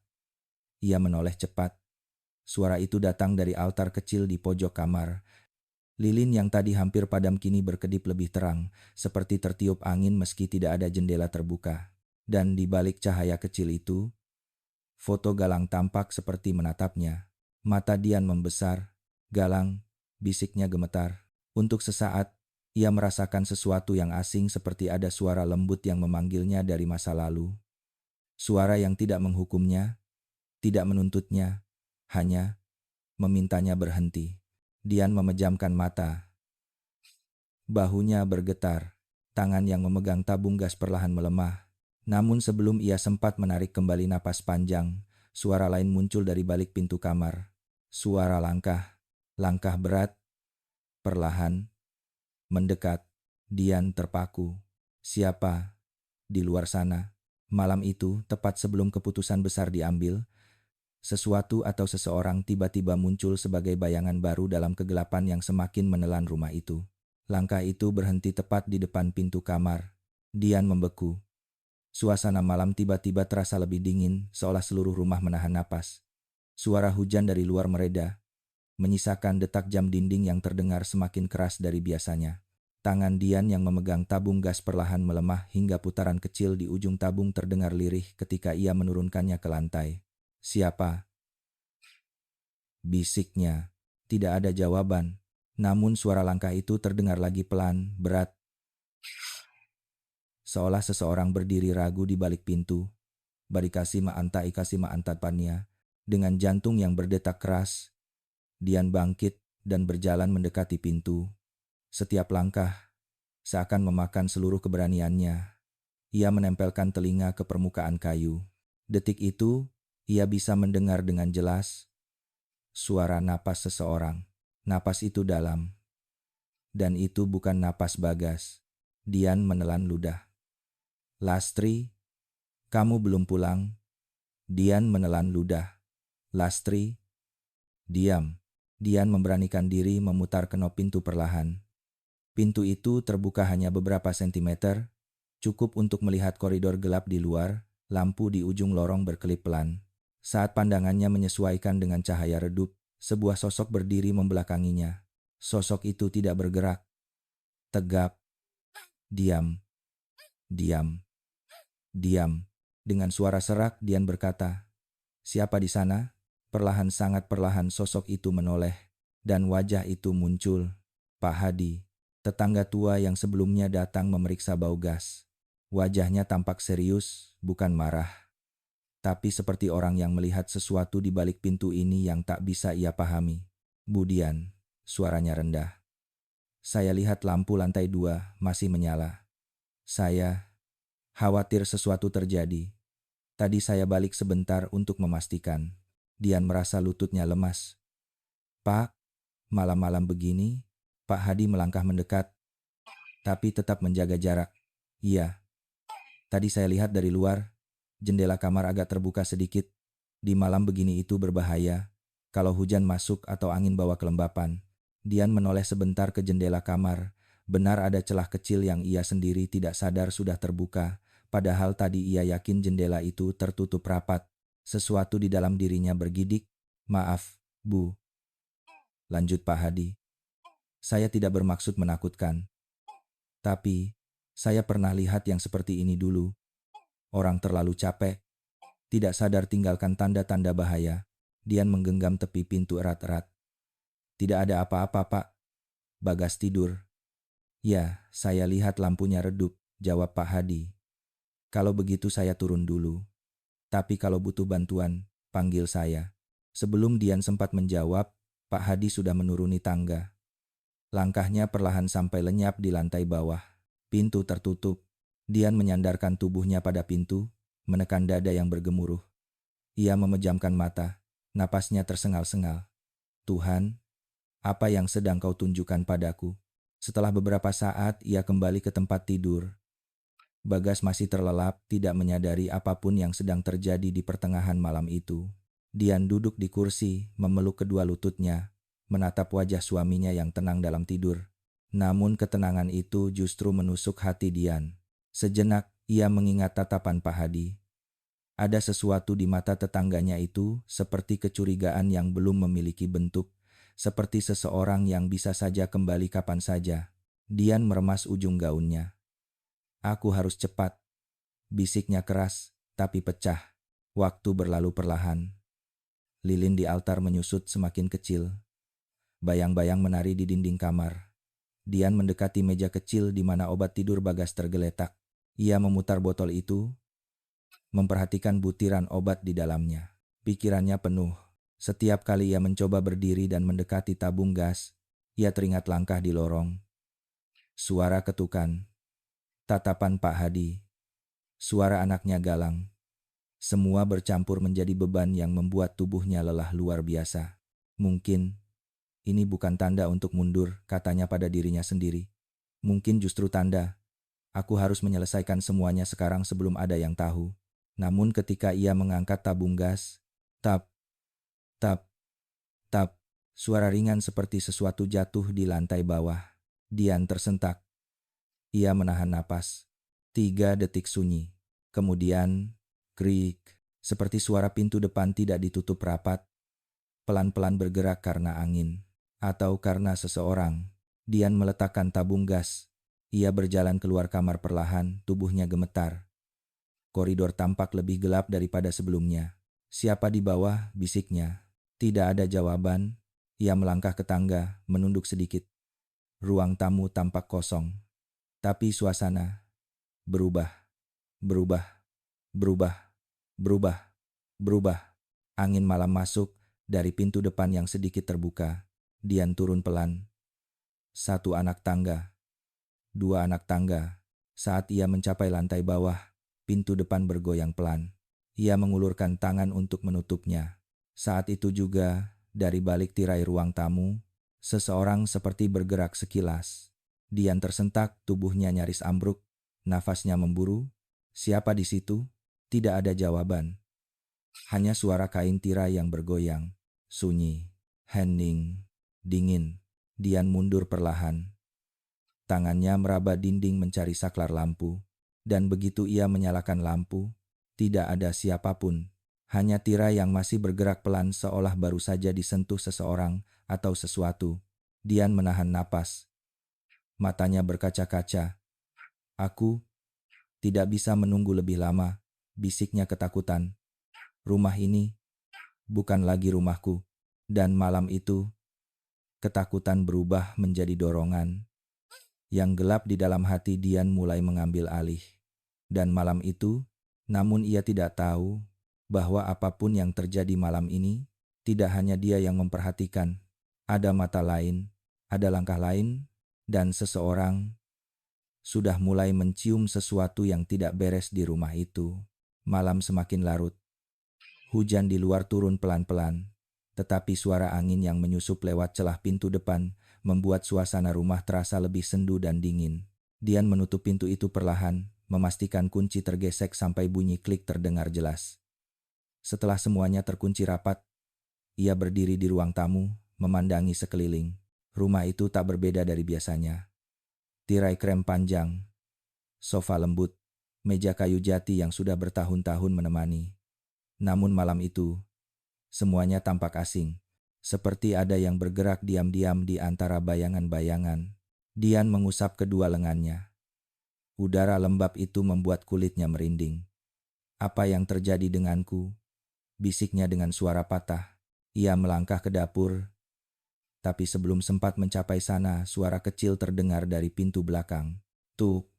Ia menoleh cepat. Suara itu datang dari altar kecil di pojok kamar. Lilin yang tadi hampir padam kini berkedip lebih terang, seperti tertiup angin meski tidak ada jendela terbuka. Dan di balik cahaya kecil itu, foto Galang tampak seperti menatapnya. Mata Dian membesar. Galang, bisiknya gemetar. Untuk sesaat, ia merasakan sesuatu yang asing seperti ada suara lembut yang memanggilnya dari masa lalu. Suara yang tidak menghukumnya, tidak menuntutnya, hanya memintanya berhenti. Dian memejamkan mata. Bahunya bergetar. Tangan yang memegang tabung gas perlahan melemah. Namun sebelum ia sempat menarik kembali napas panjang, suara lain muncul dari balik pintu kamar. Suara langkah. Langkah berat, perlahan, mendekat. Dian terpaku. Siapa? Di luar sana. Malam itu, tepat sebelum keputusan besar diambil, sesuatu atau seseorang tiba-tiba muncul sebagai bayangan baru dalam kegelapan yang semakin menelan rumah itu. Langkah itu berhenti tepat di depan pintu kamar. Dian membeku. Suasana malam tiba-tiba terasa lebih dingin, seolah seluruh rumah menahan napas. Suara hujan dari luar mereda, menyisakan detak jam dinding yang terdengar semakin keras dari biasanya. Tangan Dian yang memegang tabung gas perlahan melemah hingga putaran kecil di ujung tabung terdengar lirih ketika ia menurunkannya ke lantai. Siapa? Bisiknya. Tidak ada jawaban. Namun suara langkah itu terdengar lagi pelan, berat. Seolah seseorang berdiri ragu di balik pintu. Barikasi ma'anta ikasi ma'antat pania. Dengan jantung yang berdetak keras, Dian bangkit dan berjalan mendekati pintu. Setiap langkah seakan memakan seluruh keberaniannya. Ia menempelkan telinga ke permukaan kayu. Detik itu, ia bisa mendengar dengan jelas suara napas seseorang. Napas itu dalam. Dan itu bukan napas Bagas. Dian menelan ludah. Lastri, kamu belum pulang? Dian menelan ludah. Lastri, diam. Dian memberanikan diri memutar kenop pintu perlahan. Pintu itu terbuka hanya beberapa sentimeter, cukup untuk melihat koridor gelap di luar, lampu di ujung lorong berkelip pelan. Saat pandangannya menyesuaikan dengan cahaya redup, sebuah sosok berdiri membelakanginya. Sosok itu tidak bergerak. Tegap. Diam. Diam. Diam. Dengan suara serak, Dian berkata, "Siapa di sana?" Perlahan sangat perlahan sosok itu menoleh, dan wajah itu muncul. Pak Hadi, tetangga tua yang sebelumnya datang memeriksa bau gas. Wajahnya tampak serius, bukan marah. Tapi seperti orang yang melihat sesuatu di balik pintu ini yang tak bisa ia pahami. "Bu Dian," suaranya rendah. "Saya lihat lampu lantai 2 masih menyala. Saya khawatir sesuatu terjadi. Tadi saya balik sebentar untuk memastikan." Dian merasa lututnya lemas. "Pak, malam-malam begini?" Pak Hadi melangkah mendekat, tapi tetap menjaga jarak. "Iya, tadi saya lihat dari luar, jendela kamar agak terbuka sedikit. Di malam begini itu berbahaya, kalau hujan masuk atau angin bawa kelembapan." Dian menoleh sebentar ke jendela kamar. Benar ada celah kecil yang ia sendiri tidak sadar sudah terbuka, padahal tadi ia yakin jendela itu tertutup rapat. Sesuatu di dalam dirinya bergidik. "Maaf, Bu," lanjut Pak Hadi. "Saya tidak bermaksud menakutkan. Tapi, saya pernah lihat yang seperti ini dulu. Orang terlalu capek, tidak sadar tinggalkan tanda-tanda bahaya." Dian menggenggam tepi pintu erat-erat. "Tidak ada apa-apa, Pak. Bagas tidur." "Ya, saya lihat lampunya redup," jawab Pak Hadi. "Kalau begitu saya turun dulu. Tapi kalau butuh bantuan, panggil saya." Sebelum Dian sempat menjawab, Pak Hadi sudah menuruni tangga. Langkahnya perlahan sampai lenyap di lantai bawah. Pintu tertutup. Dian menyandarkan tubuhnya pada pintu, menekan dada yang bergemuruh. Ia memejamkan mata, napasnya tersengal-sengal. Tuhan, apa yang sedang kau tunjukkan padaku? Setelah beberapa saat, ia kembali ke tempat tidur. Bagas masih terlelap, tidak menyadari apapun yang sedang terjadi di pertengahan malam itu. Dian duduk di kursi, memeluk kedua lututnya, menatap wajah suaminya yang tenang dalam tidur. Namun ketenangan itu justru menusuk hati Dian. Sejenak, ia mengingat tatapan Pak Hadi. Ada sesuatu di mata tetangganya itu, seperti kecurigaan yang belum memiliki bentuk, seperti seseorang yang bisa saja kembali kapan saja. Dian meremas ujung gaunnya. Aku harus cepat, bisiknya keras, tapi pecah. Waktu berlalu perlahan. Lilin di altar menyusut semakin kecil. Bayang-bayang menari di dinding kamar. Dian mendekati meja kecil di mana obat tidur Bagas tergeletak. Ia memutar botol itu, memperhatikan butiran obat di dalamnya. Pikirannya penuh. Setiap kali ia mencoba berdiri dan mendekati tabung gas, ia teringat langkah di lorong. Suara ketukan. Tatapan Pak Hadi. Suara anaknya galang. Semua bercampur menjadi beban yang membuat tubuhnya lelah luar biasa. Mungkin ini bukan tanda untuk mundur, katanya pada dirinya sendiri. Mungkin justru tanda. Aku harus menyelesaikan semuanya sekarang sebelum ada yang tahu. Namun ketika ia mengangkat tabung gas, tap, tap, tap, suara ringan seperti sesuatu jatuh di lantai bawah. Dian tersentak. Ia menahan napas. 3 detik sunyi. Kemudian, krik, seperti suara pintu depan tidak ditutup rapat. Pelan-pelan bergerak karena angin. Atau karena seseorang. Dian meletakkan tabung gas. Ia berjalan keluar kamar perlahan, tubuhnya gemetar. Koridor tampak lebih gelap daripada sebelumnya. Siapa di bawah, bisiknya. Tidak ada jawaban. Ia melangkah ke tangga, menunduk sedikit. Ruang tamu tampak kosong. Tapi suasana berubah, berubah, berubah, berubah, berubah. Angin malam masuk dari pintu depan yang sedikit terbuka. Dian turun pelan. 1 anak tangga, 2 anak tangga. Saat ia mencapai lantai bawah, pintu depan bergoyang pelan. Ia mengulurkan tangan untuk menutupnya. Saat itu juga, dari balik tirai ruang tamu, seseorang seperti bergerak sekilas. Dian tersentak, tubuhnya nyaris ambruk, nafasnya memburu. Siapa di situ? Tidak ada jawaban. Hanya suara kain tirai yang bergoyang. Sunyi, hening, dingin. Dian mundur perlahan. Tangannya meraba dinding mencari saklar lampu. Dan begitu ia menyalakan lampu, tidak ada siapapun. Hanya tirai yang masih bergerak pelan seolah baru saja disentuh seseorang atau sesuatu. Dian menahan napas. Matanya berkaca-kaca. Aku tidak bisa menunggu lebih lama, bisiknya ketakutan. Rumah ini bukan lagi rumahku. Dan malam itu, ketakutan berubah menjadi dorongan. Yang gelap di dalam hati Dian mulai mengambil alih. Dan malam itu, namun ia tidak tahu bahwa apapun yang terjadi malam ini, tidak hanya dia yang memperhatikan. Ada mata lain, ada langkah lain, dan seseorang sudah mulai mencium sesuatu yang tidak beres di rumah itu. Malam semakin larut. Hujan di luar turun pelan-pelan, tetapi suara angin yang menyusup lewat celah pintu depan membuat suasana rumah terasa lebih sendu dan dingin. Dian menutup pintu itu perlahan, memastikan kunci tergesek sampai bunyi klik terdengar jelas. Setelah semuanya terkunci rapat, ia berdiri di ruang tamu, memandangi sekeliling. Rumah itu tak berbeda dari biasanya. Tirai krem panjang, sofa lembut, meja kayu jati yang sudah bertahun-tahun menemani. Namun malam itu, semuanya tampak asing, seperti ada yang bergerak diam-diam di antara bayangan-bayangan. Dian mengusap kedua lengannya. Udara lembab itu membuat kulitnya merinding. Apa yang terjadi denganku? Bisiknya dengan suara patah. Ia melangkah ke dapur. Tapi sebelum sempat mencapai sana, suara kecil terdengar dari pintu belakang. Tuk,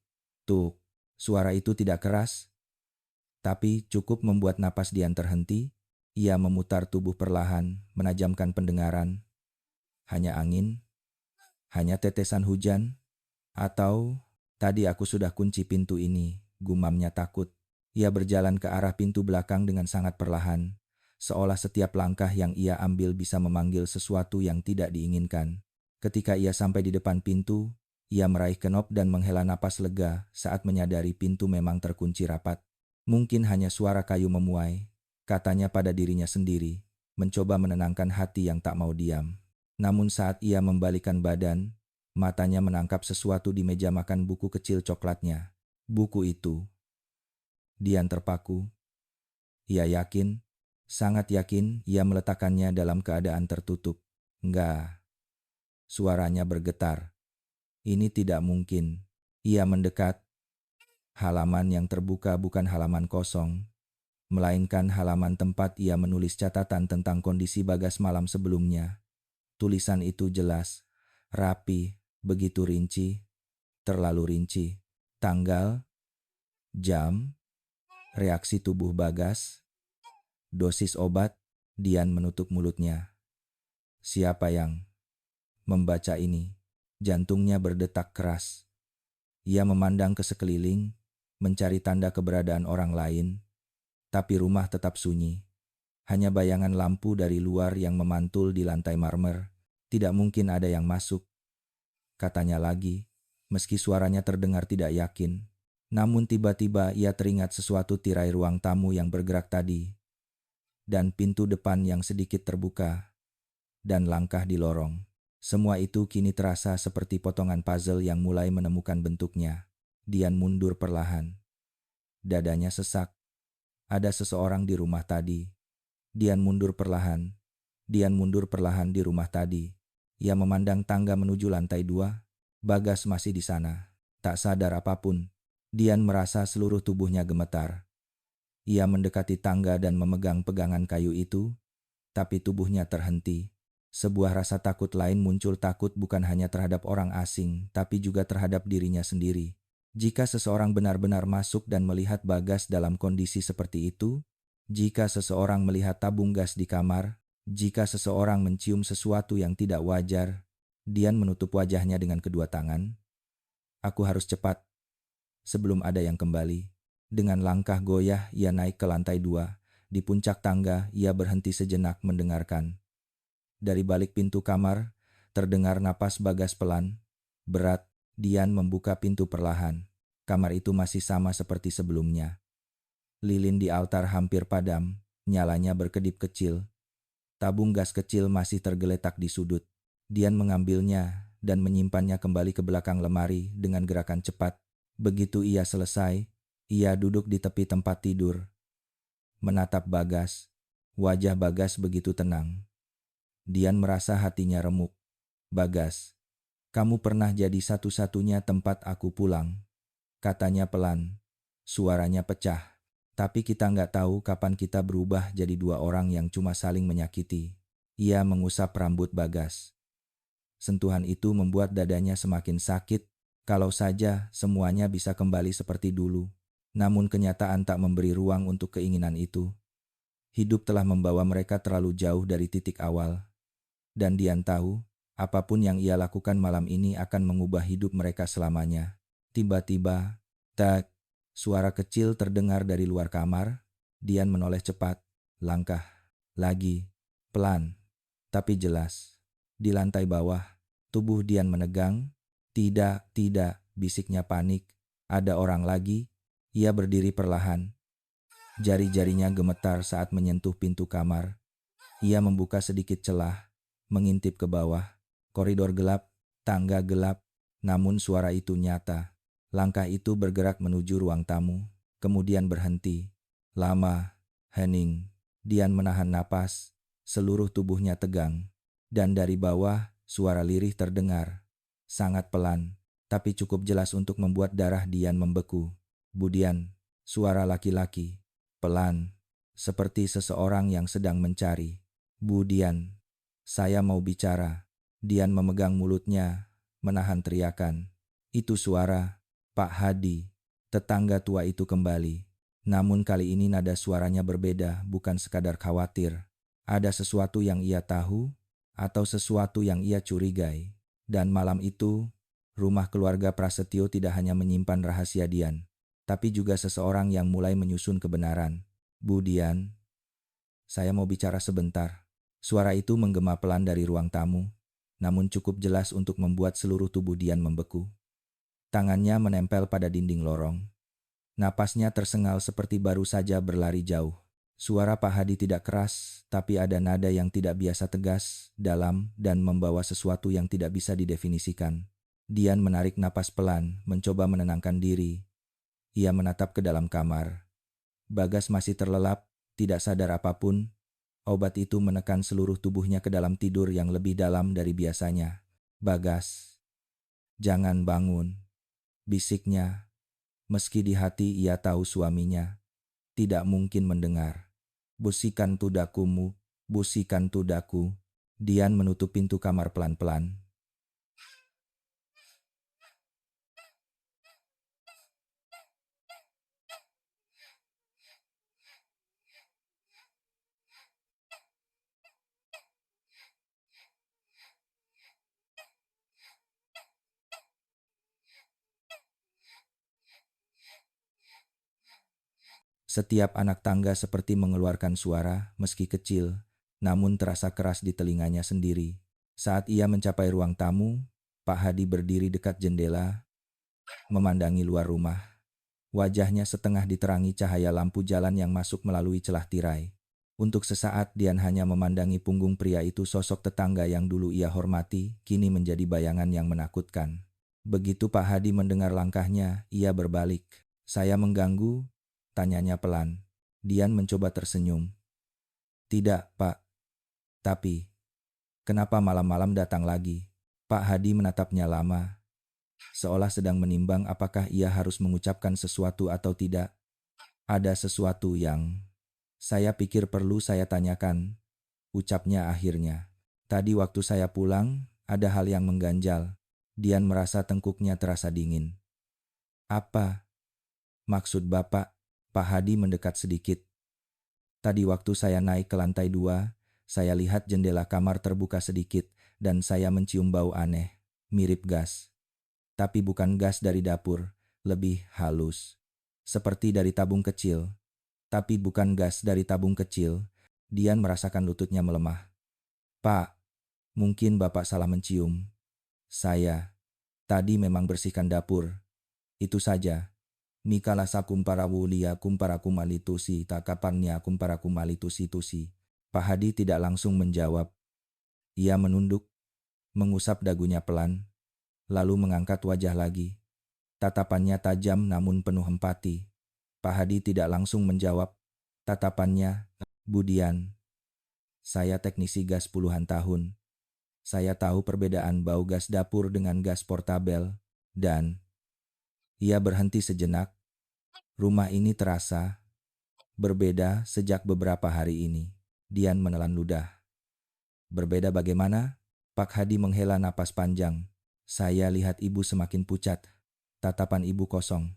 tuk. Suara itu tidak keras, tapi cukup membuat napas Dian terhenti. Ia memutar tubuh perlahan, menajamkan pendengaran. Hanya angin, hanya tetesan hujan, atau Tadi aku sudah kunci pintu ini, gumamnya takut. Ia berjalan ke arah pintu belakang dengan sangat perlahan, seolah setiap langkah yang ia ambil bisa memanggil sesuatu yang tidak diinginkan. Ketika ia sampai di depan pintu, ia meraih kenop dan menghela napas lega saat menyadari pintu memang terkunci rapat. Mungkin hanya suara kayu memuai, katanya pada dirinya sendiri, mencoba menenangkan hati yang tak mau diam. Namun saat ia membalikkan badan, matanya menangkap sesuatu di meja makan buku kecil coklatnya. Buku itu. Dian terpaku. Ia yakin, sangat yakin ia meletakkannya dalam keadaan tertutup. Enggak. Suaranya bergetar. Ini tidak mungkin. Ia mendekat. Halaman yang terbuka bukan halaman kosong, melainkan halaman tempat ia menulis catatan tentang kondisi Bagas malam sebelumnya. Tulisan itu jelas, rapi, begitu rinci, terlalu rinci. Tanggal, jam, reaksi tubuh Bagas, dosis obat. Dian menutup mulutnya. Siapa yang membaca ini? Jantungnya berdetak keras. Ia memandang ke sekeliling, mencari tanda keberadaan orang lain, tapi rumah tetap sunyi. Hanya bayangan lampu dari luar yang memantul di lantai marmer. Tidak mungkin ada yang masuk, katanya lagi, meski suaranya terdengar tidak yakin. Namun tiba-tiba ia teringat sesuatu tirai ruang tamu yang bergerak tadi, dan pintu depan yang sedikit terbuka, dan langkah di lorong. Semua itu kini terasa seperti potongan puzzle yang mulai menemukan bentuknya. Dian mundur perlahan. Dadanya sesak. Ada seseorang di rumah tadi. Dian mundur perlahan. Dian mundur perlahan di rumah tadi. Ia memandang tangga menuju lantai 2. Bagas masih di sana. Tak sadar apapun. Dian merasa seluruh tubuhnya gemetar. Ia mendekati tangga dan memegang pegangan kayu itu, tapi tubuhnya terhenti. Sebuah rasa takut lain muncul, takut bukan hanya terhadap orang asing, tapi juga terhadap dirinya sendiri. Jika seseorang benar-benar masuk dan melihat Bagas dalam kondisi seperti itu, jika seseorang melihat tabung gas di kamar, jika seseorang mencium sesuatu yang tidak wajar, Dian menutup wajahnya dengan kedua tangan. Aku harus cepat, sebelum ada yang kembali. Dengan langkah goyah, ia naik ke lantai 2. Di puncak tangga, ia berhenti sejenak mendengarkan. Dari balik pintu kamar, terdengar napas Bagas pelan, berat. Dian membuka pintu perlahan. Kamar itu masih sama seperti sebelumnya. Lilin di altar hampir padam, nyalanya berkedip kecil. Tabung gas kecil masih tergeletak di sudut. Dian mengambilnya dan menyimpannya kembali ke belakang lemari dengan gerakan cepat. Begitu ia selesai, ia duduk di tepi tempat tidur, menatap Bagas. Wajah Bagas begitu tenang. Dian merasa hatinya remuk. Bagas, kamu pernah jadi satu-satunya tempat aku pulang, katanya pelan. Suaranya pecah. Tapi kita nggak tahu kapan kita berubah jadi dua orang yang cuma saling menyakiti. Ia mengusap rambut Bagas. Sentuhan itu membuat dadanya semakin sakit. Kalau saja semuanya bisa kembali seperti dulu. Namun kenyataan tak memberi ruang untuk keinginan itu. Hidup telah membawa mereka terlalu jauh dari titik awal. Dan Dian tahu, apapun yang ia lakukan malam ini akan mengubah hidup mereka selamanya. Tiba-tiba, tak, suara kecil terdengar dari luar kamar. Dian menoleh cepat, langkah, lagi, pelan, tapi jelas. Di lantai bawah, tubuh Dian menegang. Tidak, bisiknya panik. Ada orang lagi. Ia berdiri perlahan. Jari-jarinya gemetar saat menyentuh pintu kamar. Ia membuka sedikit celah, mengintip ke bawah. Koridor gelap, tangga gelap, namun suara itu nyata. Langkah itu bergerak menuju ruang tamu, kemudian berhenti. Lama, hening. Dian menahan napas, seluruh tubuhnya tegang. Dan dari bawah, suara lirih terdengar. Sangat pelan, tapi cukup jelas untuk membuat darah Dian membeku. Bu Dian, suara laki-laki, pelan, seperti seseorang yang sedang mencari. Bu Dian, saya mau bicara. Dian memegang mulutnya, menahan teriakan. Itu suara Pak Hadi, tetangga tua itu kembali. Namun kali ini nada suaranya berbeda, bukan sekadar khawatir. Ada sesuatu yang ia tahu, atau sesuatu yang ia curigai. Dan malam itu, Rumah keluarga Prasetyo tidak hanya menyimpan rahasia Dian, tapi juga seseorang yang mulai menyusun kebenaran. Bu Dian, saya mau bicara sebentar. Suara itu menggema pelan dari ruang tamu, namun cukup jelas untuk membuat seluruh tubuh Dian membeku. Tangannya menempel pada dinding lorong. Napasnya tersengal seperti baru saja berlari jauh. Suara Pak Hadi tidak keras, tapi ada nada yang tidak biasa tegas, dalam, dan membawa sesuatu yang tidak bisa didefinisikan. Dian menarik napas pelan, mencoba menenangkan diri. Ia menatap ke dalam kamar. Bagas masih terlelap, tidak sadar apapun. Obat itu menekan seluruh tubuhnya ke dalam tidur yang lebih dalam dari biasanya. Bagas, jangan bangun, bisiknya. Meski di hati ia tahu suaminya tidak mungkin mendengar. Busikan tudakumu, busikan tudaku. Dian menutup pintu kamar pelan-pelan. Setiap anak tangga seperti mengeluarkan suara, meski kecil, namun terasa keras di telinganya sendiri. Saat ia mencapai ruang tamu, Pak Hadi berdiri dekat jendela, memandangi luar rumah. Wajahnya setengah diterangi cahaya lampu jalan yang masuk melalui celah tirai. Untuk sesaat Dian hanya memandangi punggung pria itu, sosok tetangga yang dulu ia hormati, kini menjadi bayangan yang menakutkan. Begitu Pak Hadi mendengar langkahnya, ia berbalik. Saya mengganggu? Tanyanya pelan. Dian mencoba tersenyum. Tidak, Pak. Tapi, kenapa malam-malam datang lagi? Pak Hadi menatapnya lama, seolah sedang menimbang apakah ia harus mengucapkan sesuatu atau tidak. Ada sesuatu yang saya pikir perlu saya tanyakan, ucapnya akhirnya. Tadi waktu saya pulang, ada hal yang mengganjal. Dian merasa tengkuknya terasa dingin. Apa maksud Bapak? Pak Hadi mendekat sedikit. Tadi waktu saya naik ke lantai 2, saya lihat jendela kamar terbuka sedikit dan saya mencium bau aneh, mirip gas. Tapi bukan gas dari dapur, lebih halus. Seperti dari tabung kecil. Tapi bukan gas dari tabung kecil. Dian merasakan lututnya melemah. Pak, mungkin Bapak salah mencium. Saya tadi memang bersihkan dapur. Itu saja. Mikala sakumpara wulia kumpara kumalitusi takapannya kumpara kumalitusi. Pak Hadi tidak langsung menjawab. Ia menunduk, mengusap dagunya pelan, lalu mengangkat wajah lagi. Tatapannya tajam namun penuh empati. Pak Hadi tidak langsung menjawab. Tatapannya, Bu Dian, saya teknisi gas puluhan tahun. Saya tahu perbedaan bau gas dapur dengan gas portabel, dan ia berhenti sejenak. Rumah ini terasa berbeda sejak beberapa hari ini. Dian menelan ludah. Berbeda bagaimana? Pak Hadi menghela napas panjang. Saya lihat ibu semakin pucat. Tatapan ibu kosong.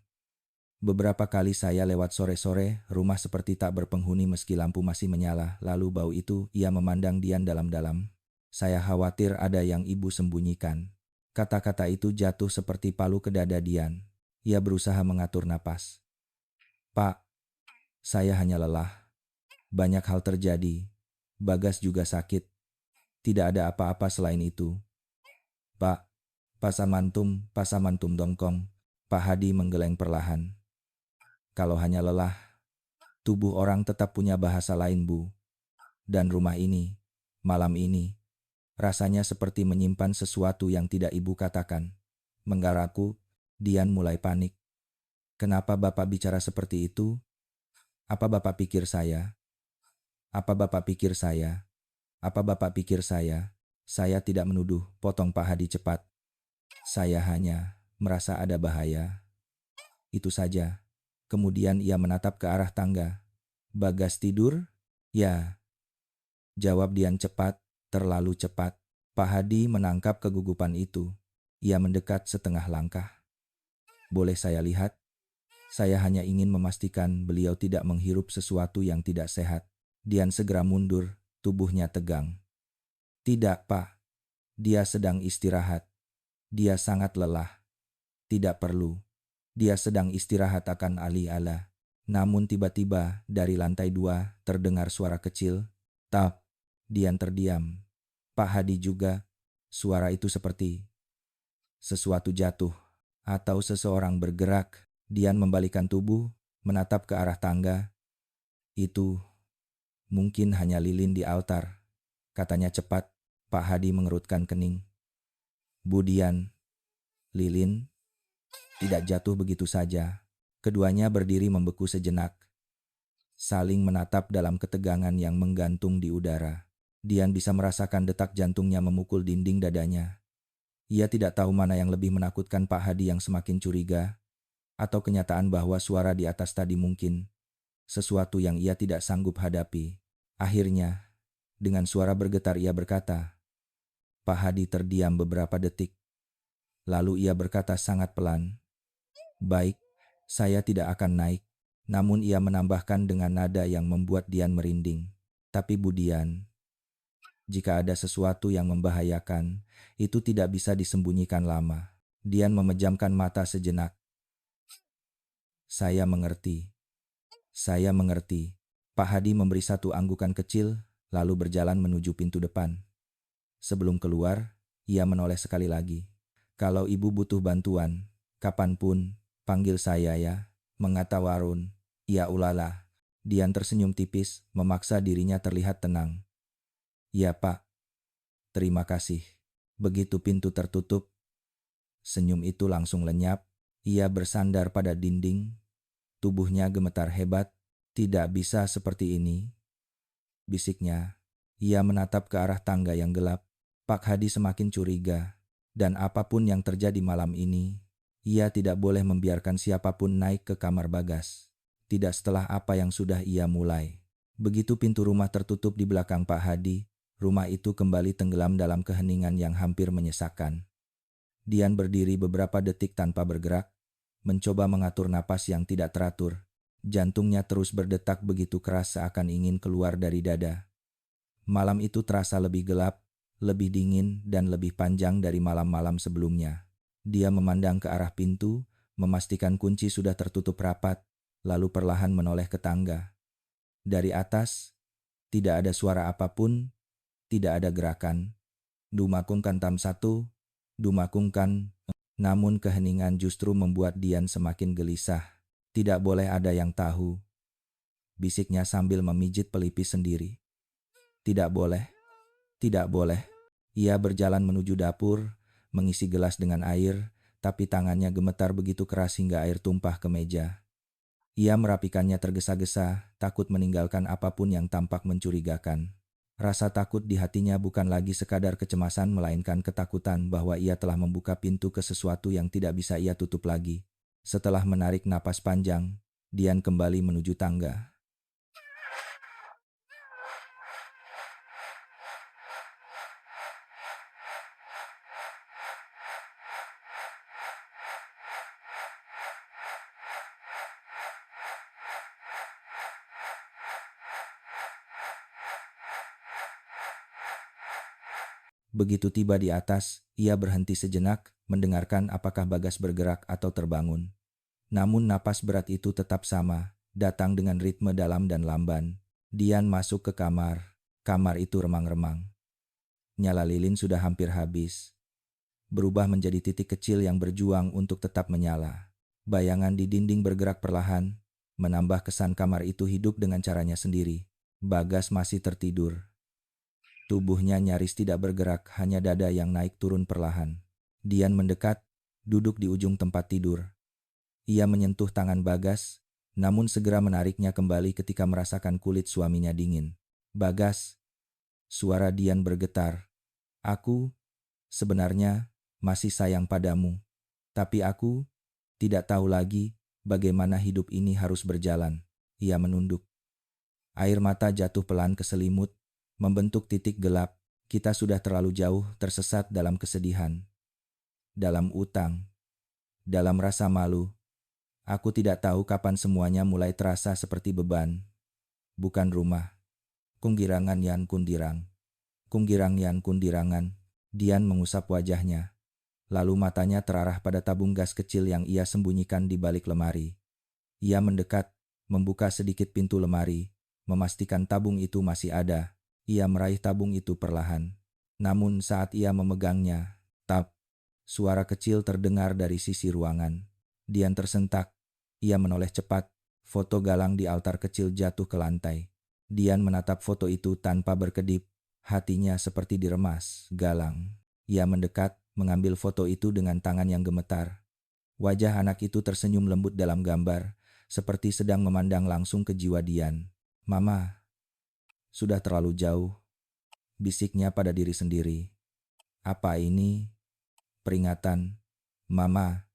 Beberapa kali saya lewat sore-sore, rumah seperti tak berpenghuni meski lampu masih menyala. Lalu bau itu, ia memandang Dian dalam-dalam. Saya khawatir ada yang ibu sembunyikan. Kata-kata itu jatuh seperti palu ke dada Dian. Ia berusaha mengatur napas. Pak, saya hanya lelah. Banyak hal terjadi. Bagas juga sakit. Tidak ada apa-apa selain itu. Pak, pasamantum dongkong. Pak Hadi menggeleng perlahan. Kalau hanya lelah, tubuh orang tetap punya bahasa lain, Bu. Dan rumah ini, malam ini, rasanya seperti menyimpan sesuatu yang tidak ibu katakan. Menggaraku, Dian mulai panik. Kenapa Bapak bicara seperti itu? Apa Bapak pikir saya? Apa Bapak pikir saya? Apa Bapak pikir saya? Saya tidak menuduh, potong Pak Hadi cepat. Saya hanya merasa ada bahaya. Itu saja. Kemudian ia menatap ke arah tangga. Bagas tidur? Ya. Jawab Dian cepat, terlalu cepat. Pak Hadi menangkap kegugupan itu. Ia mendekat setengah langkah. Boleh saya lihat? Saya hanya ingin memastikan beliau tidak menghirup sesuatu yang tidak sehat. Dian segera mundur, tubuhnya tegang. Tidak, Pak. Dia sedang istirahat. Dia sangat lelah. Tidak perlu. Dia sedang istirahat akan ali-ala. Namun tiba-tiba dari lantai 2 terdengar suara kecil. Tap. Dian terdiam. Pak Hadi juga. Suara itu seperti sesuatu jatuh atau seseorang bergerak. Dian membalikkan tubuh, menatap ke arah tangga. Itu mungkin hanya lilin di altar, katanya cepat. Pak Hadi mengerutkan kening. Bu Dian, lilin tidak jatuh begitu saja. Keduanya berdiri membeku sejenak, saling menatap dalam ketegangan yang menggantung di udara. Dian bisa merasakan detak jantungnya memukul dinding dadanya. Ia tidak tahu mana yang lebih menakutkan, Pak Hadi yang semakin curiga, atau kenyataan bahwa suara di atas tadi mungkin sesuatu yang ia tidak sanggup hadapi. Akhirnya, dengan suara bergetar ia berkata, Pak Hadi terdiam beberapa detik. Lalu ia berkata sangat pelan, baik, saya tidak akan naik. Namun ia menambahkan dengan nada yang membuat Dian merinding. Tapi Bu Dian, jika ada sesuatu yang membahayakan, itu tidak bisa disembunyikan lama. Dian memejamkan mata sejenak. Saya mengerti. Saya mengerti. Pak Hadi memberi satu anggukan kecil, lalu berjalan menuju pintu depan. Sebelum keluar, ia menoleh sekali lagi. Kalau ibu butuh bantuan, kapanpun, panggil saya ya, mengata Warun. Ya ulala. Dian tersenyum tipis, memaksa dirinya terlihat tenang. Ya Pak. Terima kasih. Begitu pintu tertutup, senyum itu langsung lenyap. Ia bersandar pada dinding. Tubuhnya gemetar hebat. Tidak bisa seperti ini, bisiknya. Ia menatap ke arah tangga yang gelap. Pak Hadi semakin curiga. Dan apapun yang terjadi malam ini, ia tidak boleh membiarkan siapapun naik ke kamar Bagas. Tidak setelah apa yang sudah ia mulai. Begitu pintu rumah tertutup di belakang Pak Hadi, rumah itu kembali tenggelam dalam keheningan yang hampir menyesakkan. Dian berdiri beberapa detik tanpa bergerak, mencoba mengatur napas yang tidak teratur. Jantungnya terus berdetak begitu keras seakan ingin keluar dari dada. Malam itu terasa lebih gelap, lebih dingin, dan lebih panjang dari malam-malam sebelumnya. Dia memandang ke arah pintu, memastikan kunci sudah tertutup rapat, lalu perlahan menoleh ke tangga. Dari atas, tidak ada suara apapun, tidak ada gerakan. Dumakungkan tam satu, dumakungkan. Namun keheningan justru membuat Dian semakin gelisah. Tidak boleh ada yang tahu, bisiknya sambil memijit pelipis sendiri. Tidak boleh, tidak boleh. Ia berjalan menuju dapur, mengisi gelas dengan air, tapi tangannya gemetar begitu keras hingga air tumpah ke meja. Ia merapikannya tergesa-gesa, takut meninggalkan apapun yang tampak mencurigakan. Rasa takut di hatinya bukan lagi sekadar kecemasan melainkan ketakutan bahwa ia telah membuka pintu ke sesuatu yang tidak bisa ia tutup lagi. Setelah menarik napas panjang, Dian kembali menuju tangga. Begitu tiba di atas, ia berhenti sejenak, mendengarkan apakah Bagas bergerak atau terbangun. Namun napas berat itu tetap sama, datang dengan ritme dalam dan lamban. Dian masuk ke kamar. Kamar itu remang-remang. Nyala lilin sudah hampir habis, berubah menjadi titik kecil yang berjuang untuk tetap menyala. Bayangan di dinding bergerak perlahan, menambah kesan kamar itu hidup dengan caranya sendiri. Bagas masih tertidur. Tubuhnya nyaris tidak bergerak, hanya dada yang naik turun perlahan. Dian mendekat, duduk di ujung tempat tidur. Ia menyentuh tangan Bagas, namun segera menariknya kembali ketika merasakan kulit suaminya dingin. Bagas, suara Dian bergetar. Aku, sebenarnya, masih sayang padamu. Tapi aku tidak tahu lagi bagaimana hidup ini harus berjalan. Ia menunduk. Air mata jatuh pelan ke selimut, membentuk titik gelap. Kita sudah terlalu jauh tersesat dalam kesedihan, dalam utang, dalam rasa malu. Aku tidak tahu kapan semuanya mulai terasa seperti beban. Bukan rumah. Kunggirangan yan kundirang. Kunggirang yan kundirangan. Dian mengusap wajahnya. Lalu matanya terarah pada tabung gas kecil yang ia sembunyikan di balik lemari. Ia mendekat, membuka sedikit pintu lemari, memastikan tabung itu masih ada. Ia meraih tabung itu perlahan. Namun saat ia memegangnya, tap, suara kecil terdengar dari sisi ruangan. Dian tersentak. Ia menoleh cepat. Foto Galang di altar kecil jatuh ke lantai. Dian menatap foto itu tanpa berkedip. Hatinya seperti diremas. Galang. Ia mendekat, mengambil foto itu dengan tangan yang gemetar. Wajah anak itu tersenyum lembut dalam gambar, seperti sedang memandang langsung ke jiwa Dian. "Mama, sudah terlalu jauh," bisiknya pada diri sendiri. "Apa ini? Peringatan. Mama,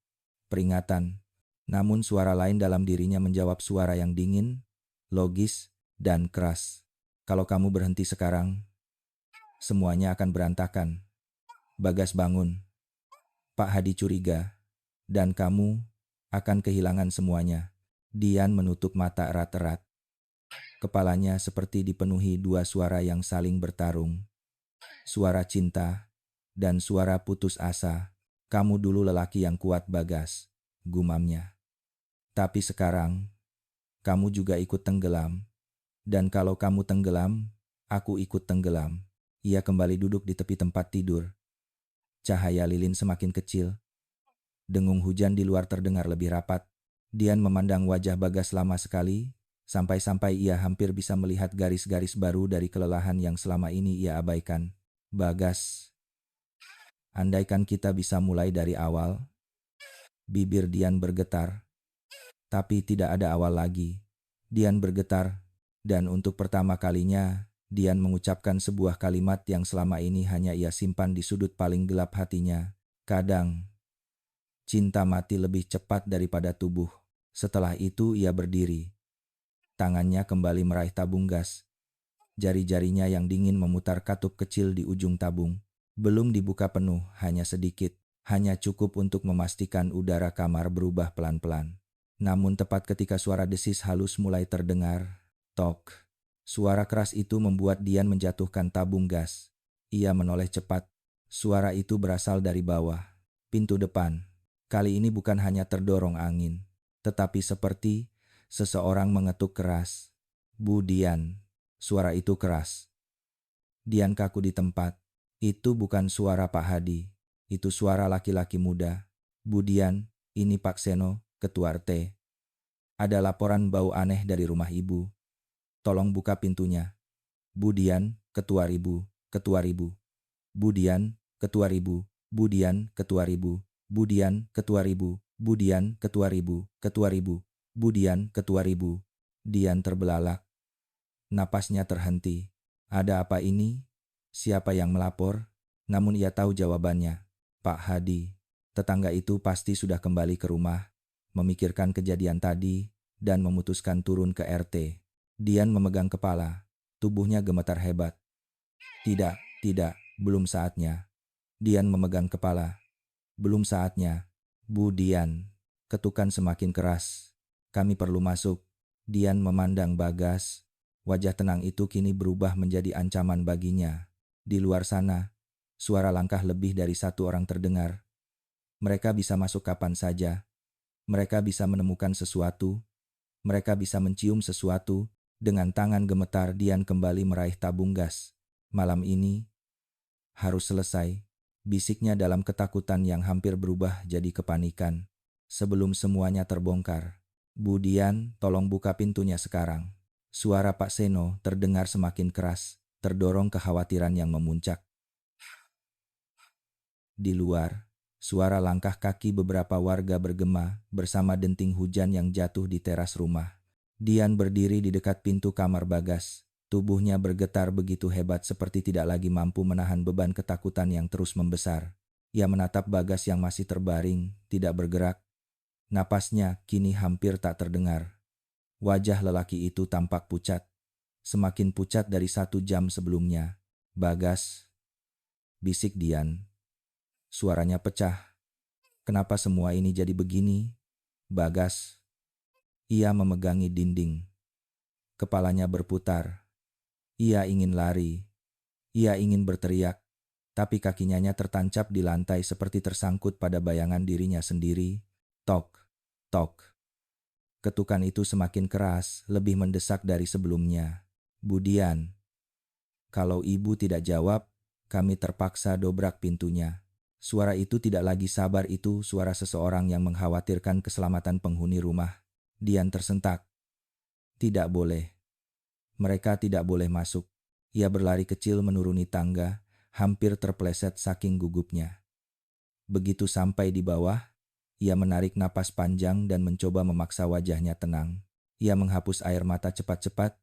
peringatan." Namun suara lain dalam dirinya menjawab suara yang dingin, logis, dan keras. "Kalau kamu berhenti sekarang, semuanya akan berantakan." Bagas bangun. Pak Hadi curiga. "Dan kamu akan kehilangan semuanya." Dian menutup mata erat-erat. Kepalanya seperti dipenuhi dua suara yang saling bertarung. Suara cinta dan suara putus asa. "Kamu dulu lelaki yang kuat, Bagas," gumamnya. "Tapi sekarang, kamu juga ikut tenggelam. Dan kalau kamu tenggelam, aku ikut tenggelam." Ia kembali duduk di tepi tempat tidur. Cahaya lilin semakin kecil. Dengung hujan di luar terdengar lebih rapat. Dian memandang wajah Bagas lama sekali, sampai-sampai ia hampir bisa melihat garis-garis baru dari kelelahan yang selama ini ia abaikan. "Bagas, andaikan kita bisa mulai dari awal." Bibir Dian bergetar. Tapi tidak ada awal lagi. Dian bergetar, dan untuk pertama kalinya, Dian mengucapkan sebuah kalimat yang selama ini hanya ia simpan di sudut paling gelap hatinya. "Kadang, cinta mati lebih cepat daripada tubuh." Setelah itu ia berdiri. Tangannya kembali meraih tabung gas. Jari-jarinya yang dingin memutar katup kecil di ujung tabung. Belum dibuka penuh, hanya sedikit. Hanya cukup untuk memastikan udara kamar berubah pelan-pelan. Namun tepat ketika suara desis halus mulai terdengar, tok. Suara keras itu membuat Dian menjatuhkan tabung gas. Ia menoleh cepat. Suara itu berasal dari bawah. Pintu depan. Kali ini bukan hanya terdorong angin, tetapi seperti seseorang mengetuk keras. "Bu Dian." Suara itu keras. Dian kaku di tempat. Itu bukan suara Pak Hadi. Itu suara laki-laki muda. "Bu Dian, ini Pak Seno, ketua RT. Ada laporan bau aneh dari rumah ibu. Tolong buka pintunya." "Bu Dian, ketua ribu, ketua ribu." "Bu Dian, ketua ribu, Bu Dian, ketua ribu, Bu Dian, ketua ribu, Bu Dian, ketua ribu, ketua ribu, Bu Dian, ketua ribu." Dian terbelalak. Napasnya terhenti. Ada apa ini? Siapa yang melapor? Namun ia tahu jawabannya. Pak Hadi. Tetangga itu pasti sudah kembali ke rumah, memikirkan kejadian tadi, dan memutuskan turun ke RT. Dian memegang kepala. Tubuhnya gemetar hebat. Tidak, belum saatnya." Dian memegang kepala. "Belum saatnya." "Bu Dian." Ketukan semakin keras. "Kami perlu masuk." Dian memandang Bagas. Wajah tenang itu kini berubah menjadi ancaman baginya. Di luar sana, suara langkah lebih dari satu orang terdengar. Mereka bisa masuk kapan saja. Mereka bisa menemukan sesuatu. Mereka bisa mencium sesuatu. Dengan tangan gemetar Dian kembali meraih tabung gas. "Malam ini harus selesai," bisiknya dalam ketakutan yang hampir berubah jadi kepanikan. "Sebelum semuanya terbongkar." "Bu Dian, tolong buka pintunya sekarang." Suara Pak Seno terdengar semakin keras, terdorong kekhawatiran yang memuncak. Di luar, suara langkah kaki beberapa warga bergema bersama denting hujan yang jatuh di teras rumah. Dian berdiri di dekat pintu kamar Bagas. Tubuhnya bergetar begitu hebat seperti tidak lagi mampu menahan beban ketakutan yang terus membesar. Ia menatap Bagas yang masih terbaring, tidak bergerak. Napasnya kini hampir tak terdengar. Wajah lelaki itu tampak pucat. Semakin pucat dari 1 jam sebelumnya. "Bagas," bisik Dian. Suaranya pecah. "Kenapa semua ini jadi begini, Bagas?" Ia memegangi dinding. Kepalanya berputar. Ia ingin lari. Ia ingin berteriak. tapi kakinya tertancap di lantai seperti tersangkut pada bayangan dirinya sendiri. Tok, tok. Ketukan itu semakin keras, lebih mendesak dari sebelumnya. "Budian." Kalau ibu tidak jawab, kami terpaksa dobrak pintunya. Suara itu tidak lagi sabar, itu suara seseorang yang mengkhawatirkan keselamatan penghuni rumah. Dian tersentak. Tidak boleh. Mereka tidak boleh masuk. Ia berlari kecil menuruni tangga, hampir terpeleset saking gugupnya. Begitu sampai di bawah, ia menarik napas panjang dan mencoba memaksa wajahnya tenang. Ia menghapus air mata cepat-cepat,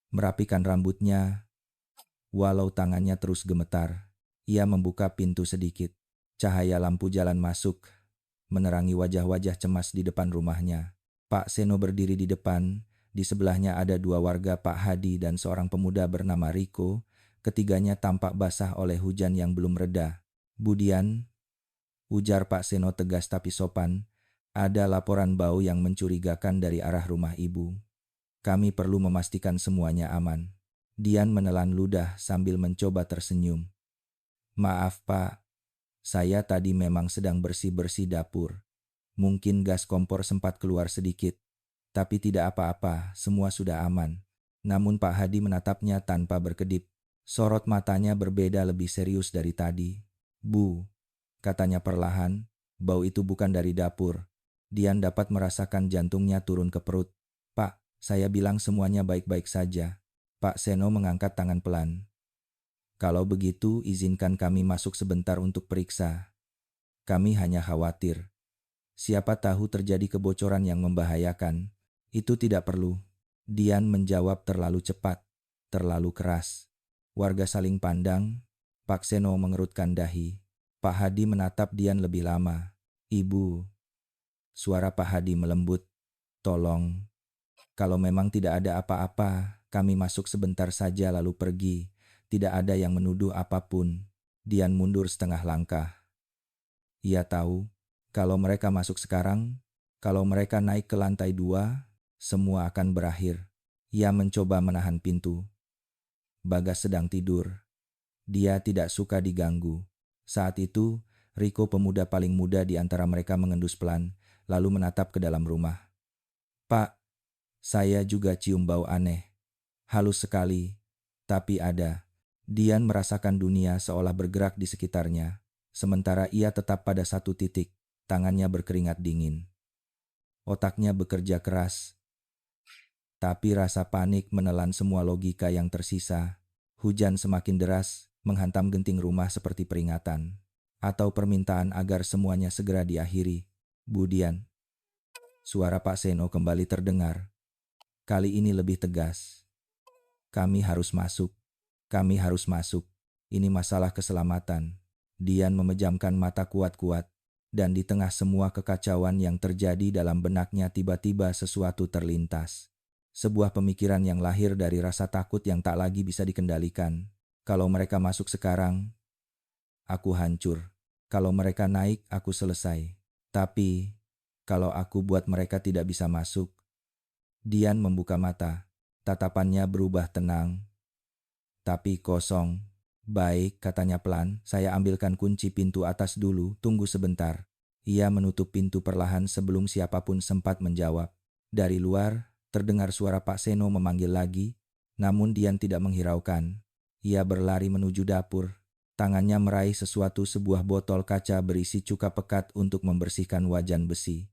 merapikan rambutnya, walau tangannya terus gemetar. Ia membuka pintu sedikit. Cahaya lampu jalan masuk, menerangi wajah-wajah cemas di depan rumahnya. Pak Seno berdiri di depan, di sebelahnya ada dua warga, Pak Hadi dan seorang pemuda bernama Riko. Ketiganya tampak basah oleh hujan yang belum reda. "Budian," ujar Pak Seno tegas tapi sopan, "ada laporan bau yang mencurigakan dari arah rumah ibu. Kami perlu memastikan semuanya aman." Dian menelan ludah sambil mencoba tersenyum. "Maaf Pak, saya tadi memang sedang bersih-bersih dapur. Mungkin gas kompor sempat keluar sedikit. Tapi tidak apa-apa, semua sudah aman." Namun Pak Hadi menatapnya tanpa berkedip. Sorot matanya berbeda, lebih serius dari tadi. "Bu," katanya perlahan, "bau itu bukan dari dapur." Dian dapat merasakan jantungnya turun ke perut. "Pak, saya bilang semuanya baik-baik saja." Pak Seno mengangkat tangan pelan. "Kalau begitu, izinkan kami masuk sebentar untuk periksa. Kami hanya khawatir. Siapa tahu terjadi kebocoran yang membahayakan." "Itu tidak perlu." Dian menjawab terlalu cepat, terlalu keras. Warga saling pandang. Pak Seno mengerutkan dahi. Pak Hadi menatap Dian lebih lama. "Ibu." Suara Pak Hadi melembut. "Tolong. Kalau memang tidak ada apa-apa, kami masuk sebentar saja lalu pergi. Tidak ada yang menuduh apapun." Dian mundur setengah langkah. Ia tahu, kalau mereka masuk sekarang, kalau mereka naik ke lantai 2, semua akan berakhir. Ia mencoba menahan pintu. Bagas sedang tidur. Dia tidak suka diganggu. Saat itu, Riko, pemuda paling muda di antara mereka, mengendus pelan, lalu menatap ke dalam rumah. "Pak, saya juga cium bau aneh. Halus sekali, tapi ada." Dian merasakan dunia seolah bergerak di sekitarnya, sementara ia tetap pada satu titik. Tangannya berkeringat dingin. Otaknya bekerja keras, tapi rasa panik menelan semua logika yang tersisa. Hujan semakin deras, menghantam genting rumah seperti peringatan, atau permintaan agar semuanya segera diakhiri. "Budian." Suara Pak Seno kembali terdengar. Kali ini lebih tegas. "Kami harus masuk. Kami harus masuk. Ini masalah keselamatan." Dian memejamkan mata kuat-kuat, dan di tengah semua kekacauan yang terjadi dalam benaknya, tiba-tiba sesuatu terlintas. Sebuah pemikiran yang lahir dari rasa takut yang tak lagi bisa dikendalikan. Kalau mereka masuk sekarang, aku hancur. Kalau mereka naik, aku selesai. Tapi, kalau aku buat mereka tidak bisa masuk. Dian membuka mata. Tatapannya berubah tenang, tapi kosong. "Baik," katanya pelan, "saya ambilkan kunci pintu atas dulu, tunggu sebentar." Ia menutup pintu perlahan sebelum siapapun sempat menjawab. Dari luar, terdengar suara Pak Seno memanggil lagi, namun Dian tidak menghiraukan. Ia berlari menuju dapur. Tangannya meraih sesuatu, sebuah botol kaca berisi cuka pekat untuk membersihkan wajan besi.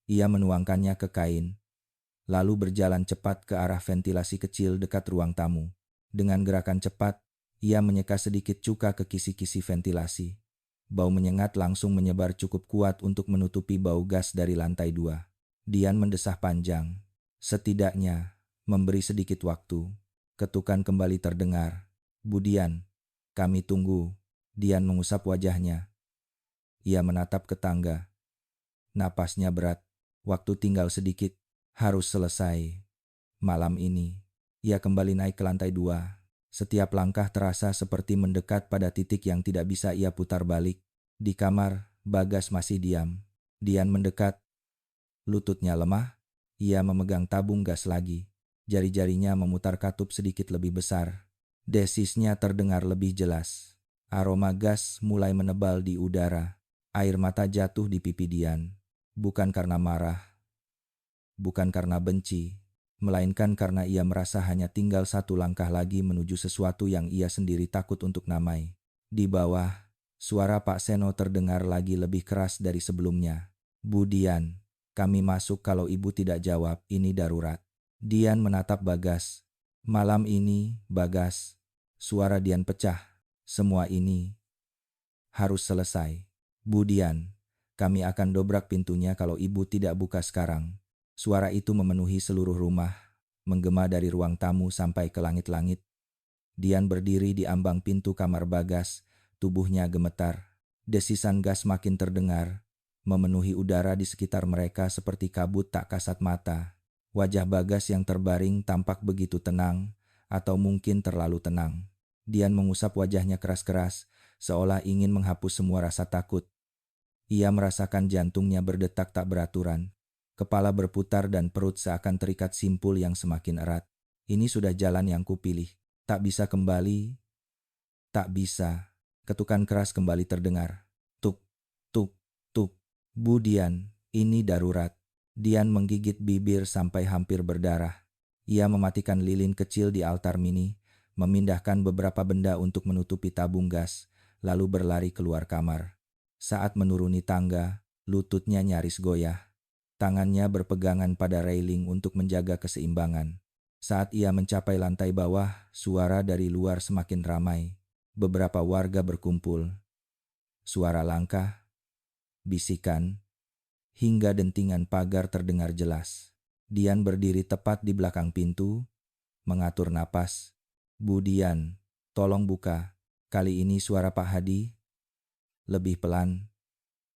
Ia menuangkannya ke kain, lalu berjalan cepat ke arah ventilasi kecil dekat ruang tamu. Dengan gerakan cepat, ia menyeka sedikit cuka ke kisi-kisi ventilasi. Bau menyengat langsung menyebar cukup kuat untuk menutupi bau gas dari lantai 2. Dian mendesah panjang. Setidaknya, memberi sedikit waktu. Ketukan kembali terdengar. "Budian, kami tunggu." Dian mengusap wajahnya. Ia menatap ke tangga. Napasnya berat. Waktu tinggal sedikit. Harus selesai. Malam ini, ia kembali naik ke lantai 2. Setiap langkah terasa seperti mendekat pada titik yang tidak bisa ia putar balik. Di kamar, Bagas masih diam. Dian mendekat. Lututnya lemah. Ia memegang tabung gas lagi. Jari-jarinya memutar katup sedikit lebih besar. Desisnya terdengar lebih jelas. Aroma gas mulai menebal di udara. Air mata jatuh di pipi Dian. Bukan karena marah, bukan karena benci, melainkan karena ia merasa hanya tinggal satu langkah lagi menuju sesuatu yang ia sendiri takut untuk namai. Di bawah, suara Pak Seno terdengar lagi lebih keras dari sebelumnya. "Bu Dian, kami masuk kalau ibu tidak jawab, ini darurat." Dian menatap Bagas. "Malam ini, Bagas." Suara Dian pecah. "Semua ini harus selesai. Bu Dian, kami akan dobrak pintunya kalau ibu tidak buka sekarang." Suara itu memenuhi seluruh rumah, menggema dari ruang tamu sampai ke langit-langit. Dian berdiri di ambang pintu kamar Bagas, tubuhnya gemetar. Desisan gas makin terdengar, memenuhi udara di sekitar mereka seperti kabut tak kasat mata. Wajah Bagas yang terbaring tampak begitu tenang, atau mungkin terlalu tenang. Dian mengusap wajahnya keras-keras, seolah ingin menghapus semua rasa takut. Ia merasakan jantungnya berdetak tak beraturan. Kepala berputar dan perut seakan terikat simpul yang semakin erat. Ini sudah jalan yang kupilih. Tak bisa kembali. Tak bisa. Ketukan keras kembali terdengar. Tuk, tuk, tuk. "Bu Dian, ini darurat." Dian menggigit bibir sampai hampir berdarah. Ia mematikan lilin kecil di altar mini, memindahkan beberapa benda untuk menutupi tabung gas, lalu berlari keluar kamar. Saat menuruni tangga, lututnya nyaris goyah. Tangannya berpegangan pada railing untuk menjaga keseimbangan. Saat ia mencapai lantai bawah, suara dari luar semakin ramai. Beberapa warga berkumpul. Suara langkah, bisikan, hingga dentingan pagar terdengar jelas. Dian berdiri tepat di belakang pintu, mengatur napas. "Bu Dian, tolong buka." Kali ini suara Pak Hadi lebih pelan,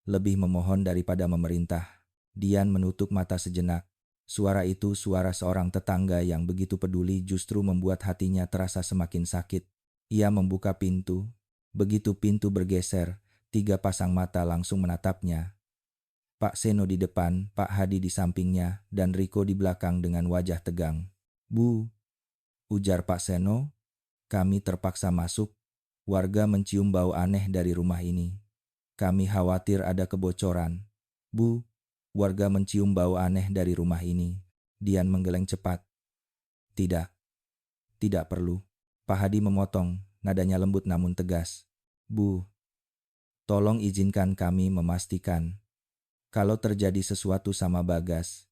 lebih memohon daripada memerintah. Dian menutup mata sejenak. Suara itu suara seorang tetangga yang begitu peduli justru membuat hatinya terasa semakin sakit. Ia membuka pintu. Begitu pintu bergeser, 3 pasang mata langsung menatapnya. Pak Seno di depan, Pak Hadi di sampingnya, dan Riko di belakang dengan wajah tegang. "Bu," ujar Pak Seno, "kami terpaksa masuk. Warga mencium bau aneh dari rumah ini. Kami khawatir ada kebocoran." "Bu," "warga mencium bau aneh dari rumah ini." Dian menggeleng cepat. "Tidak, tidak perlu." Pak Hadi memotong, nadanya lembut namun tegas. "Bu, tolong izinkan kami memastikan. Kalau terjadi sesuatu sama Bagas,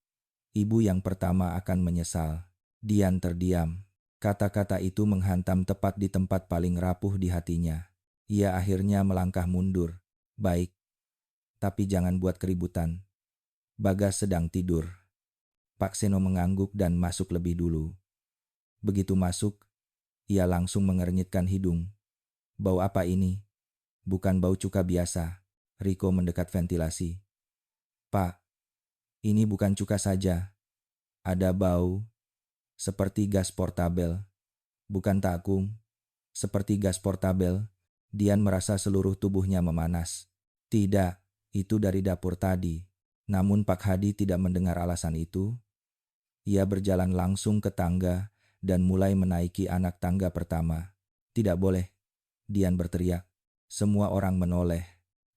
ibu yang pertama akan menyesal." Dian terdiam. Kata-kata itu menghantam tepat di tempat paling rapuh di hatinya. Ia akhirnya melangkah mundur. "Baik, tapi jangan buat keributan. Bagas sedang tidur." Pak Seno mengangguk dan masuk lebih dulu. Begitu masuk, ia langsung mengernyitkan hidung. "Bau apa ini?" "Bukan bau cuka biasa." Riko mendekat ventilasi. "Pak, ini bukan cuka saja. Ada bau seperti gas portabel." "Bukan takung, seperti gas portabel." Dian merasa seluruh tubuhnya memanas. "Tidak, itu dari dapur tadi." Namun Pak Hadi tidak mendengar alasan itu. Ia berjalan langsung ke tangga dan mulai menaiki anak tangga pertama. "Tidak boleh," Dian berteriak. Semua orang menoleh.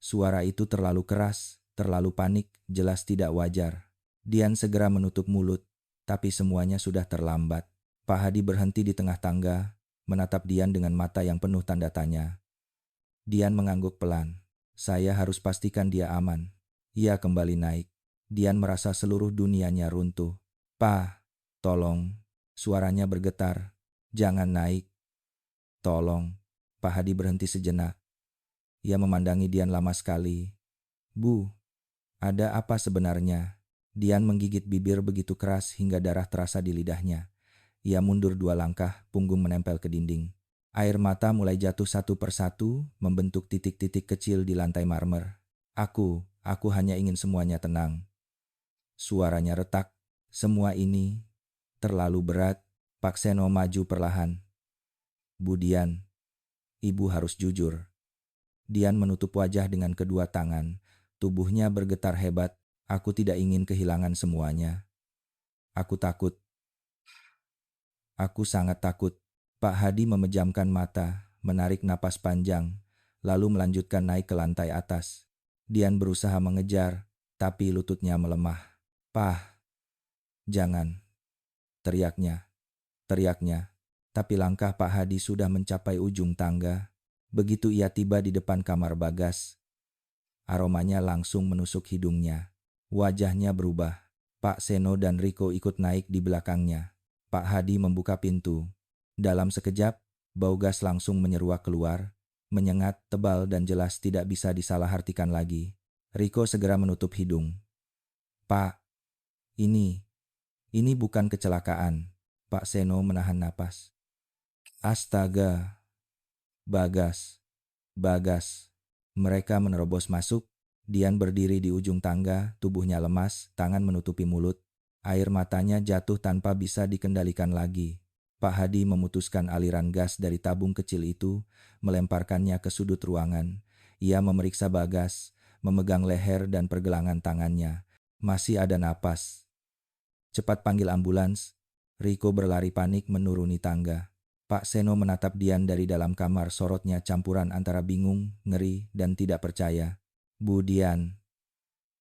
Suara itu terlalu keras, terlalu panik, jelas tidak wajar. Dian segera menutup mulut, tapi semuanya sudah terlambat. Pak Hadi berhenti di tengah tangga, menatap Dian dengan mata yang penuh tanda tanya. Dian mengangguk pelan. "Saya harus pastikan dia aman." Ia kembali naik. Dian merasa seluruh dunianya runtuh. "Pa, tolong." Suaranya bergetar. "Jangan naik. Tolong." Pak Hadi berhenti sejenak. Ia memandangi Dian lama sekali. "Bu, ada apa sebenarnya?" Dian menggigit bibir begitu keras hingga darah terasa di lidahnya. Ia mundur 2 langkah, punggung menempel ke dinding. Air mata mulai jatuh satu persatu, membentuk titik-titik kecil di lantai marmer. Aku hanya ingin semuanya tenang." Suaranya retak. "Semua ini terlalu berat." Pak Seno maju perlahan. "Bu Dian, ibu harus jujur." Dian menutup wajah dengan kedua tangan. Tubuhnya bergetar hebat. "Aku tidak ingin kehilangan semuanya. Aku takut. Aku sangat takut." Pak Hadi memejamkan mata, menarik napas panjang, lalu melanjutkan naik ke lantai atas. Dian berusaha mengejar, tapi lututnya melemah. "Pah, jangan!" teriaknya. Tapi langkah Pak Hadi sudah mencapai ujung tangga. Begitu ia tiba di depan kamar Bagas, aromanya langsung menusuk hidungnya. Wajahnya berubah. Pak Seno dan Riko ikut naik di belakangnya. Pak Hadi membuka pintu. Dalam sekejap, bau gas langsung menyeruak keluar, menyengat, tebal dan jelas tidak bisa disalahartikan lagi. Riko segera menutup hidung. "Pak, ini bukan kecelakaan." Pak Seno menahan napas. "Astaga, Bagas. Mereka menerobos masuk. Dian berdiri di ujung tangga, tubuhnya lemas, tangan menutupi mulut. Air matanya jatuh tanpa bisa dikendalikan lagi. Pak Hadi memutuskan aliran gas dari tabung kecil itu, melemparkannya ke sudut ruangan. Ia memeriksa Bagas, memegang leher dan pergelangan tangannya. Masih ada napas. "Cepat panggil ambulans." Riko berlari panik menuruni tangga. Pak Seno menatap Dian dari dalam kamar, sorotnya campuran antara bingung, ngeri, dan tidak percaya. "Bu Dian."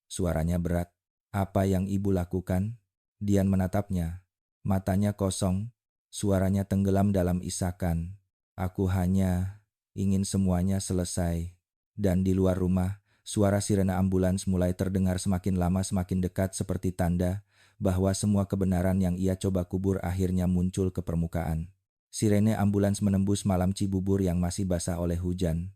Suaranya berat. "Apa yang ibu lakukan?" Dian menatapnya. Matanya kosong, suaranya tenggelam dalam isakan. "Aku hanya ingin semuanya selesai." Dan di luar rumah, suara sirena ambulans mulai terdengar semakin lama semakin dekat seperti tanda bahwa semua kebenaran yang ia coba kubur akhirnya muncul ke permukaan. Sirene ambulans menembus malam Cibubur yang masih basah oleh hujan.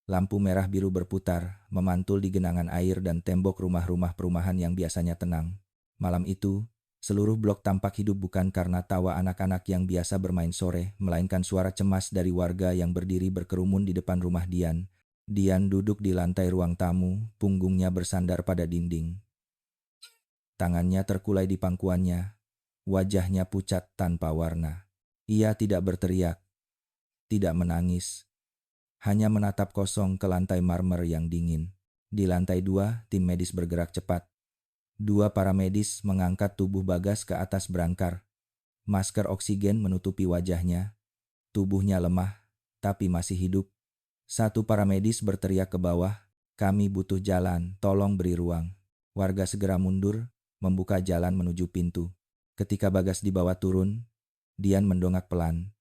Lampu merah biru berputar, memantul di genangan air dan tembok rumah-rumah perumahan yang biasanya tenang. Malam itu, seluruh blok tampak hidup bukan karena tawa anak-anak yang biasa bermain sore, melainkan suara cemas dari warga yang berdiri berkerumun di depan rumah Dian. Dian duduk di lantai ruang tamu, punggungnya bersandar pada dinding. Tangannya terkulai di pangkuannya, wajahnya pucat tanpa warna. Ia tidak berteriak, tidak menangis, hanya menatap kosong ke lantai marmer yang dingin. Di lantai 2, tim medis bergerak cepat. 2 paramedis mengangkat tubuh Bagas ke atas brangkar. Masker oksigen menutupi wajahnya. Tubuhnya lemah, tapi masih hidup. 1 paramedis berteriak ke bawah, "Kami butuh jalan, tolong beri ruang." Warga segera mundur, membuka jalan menuju pintu. Ketika Bagas dibawa turun, Dian mendongak pelan.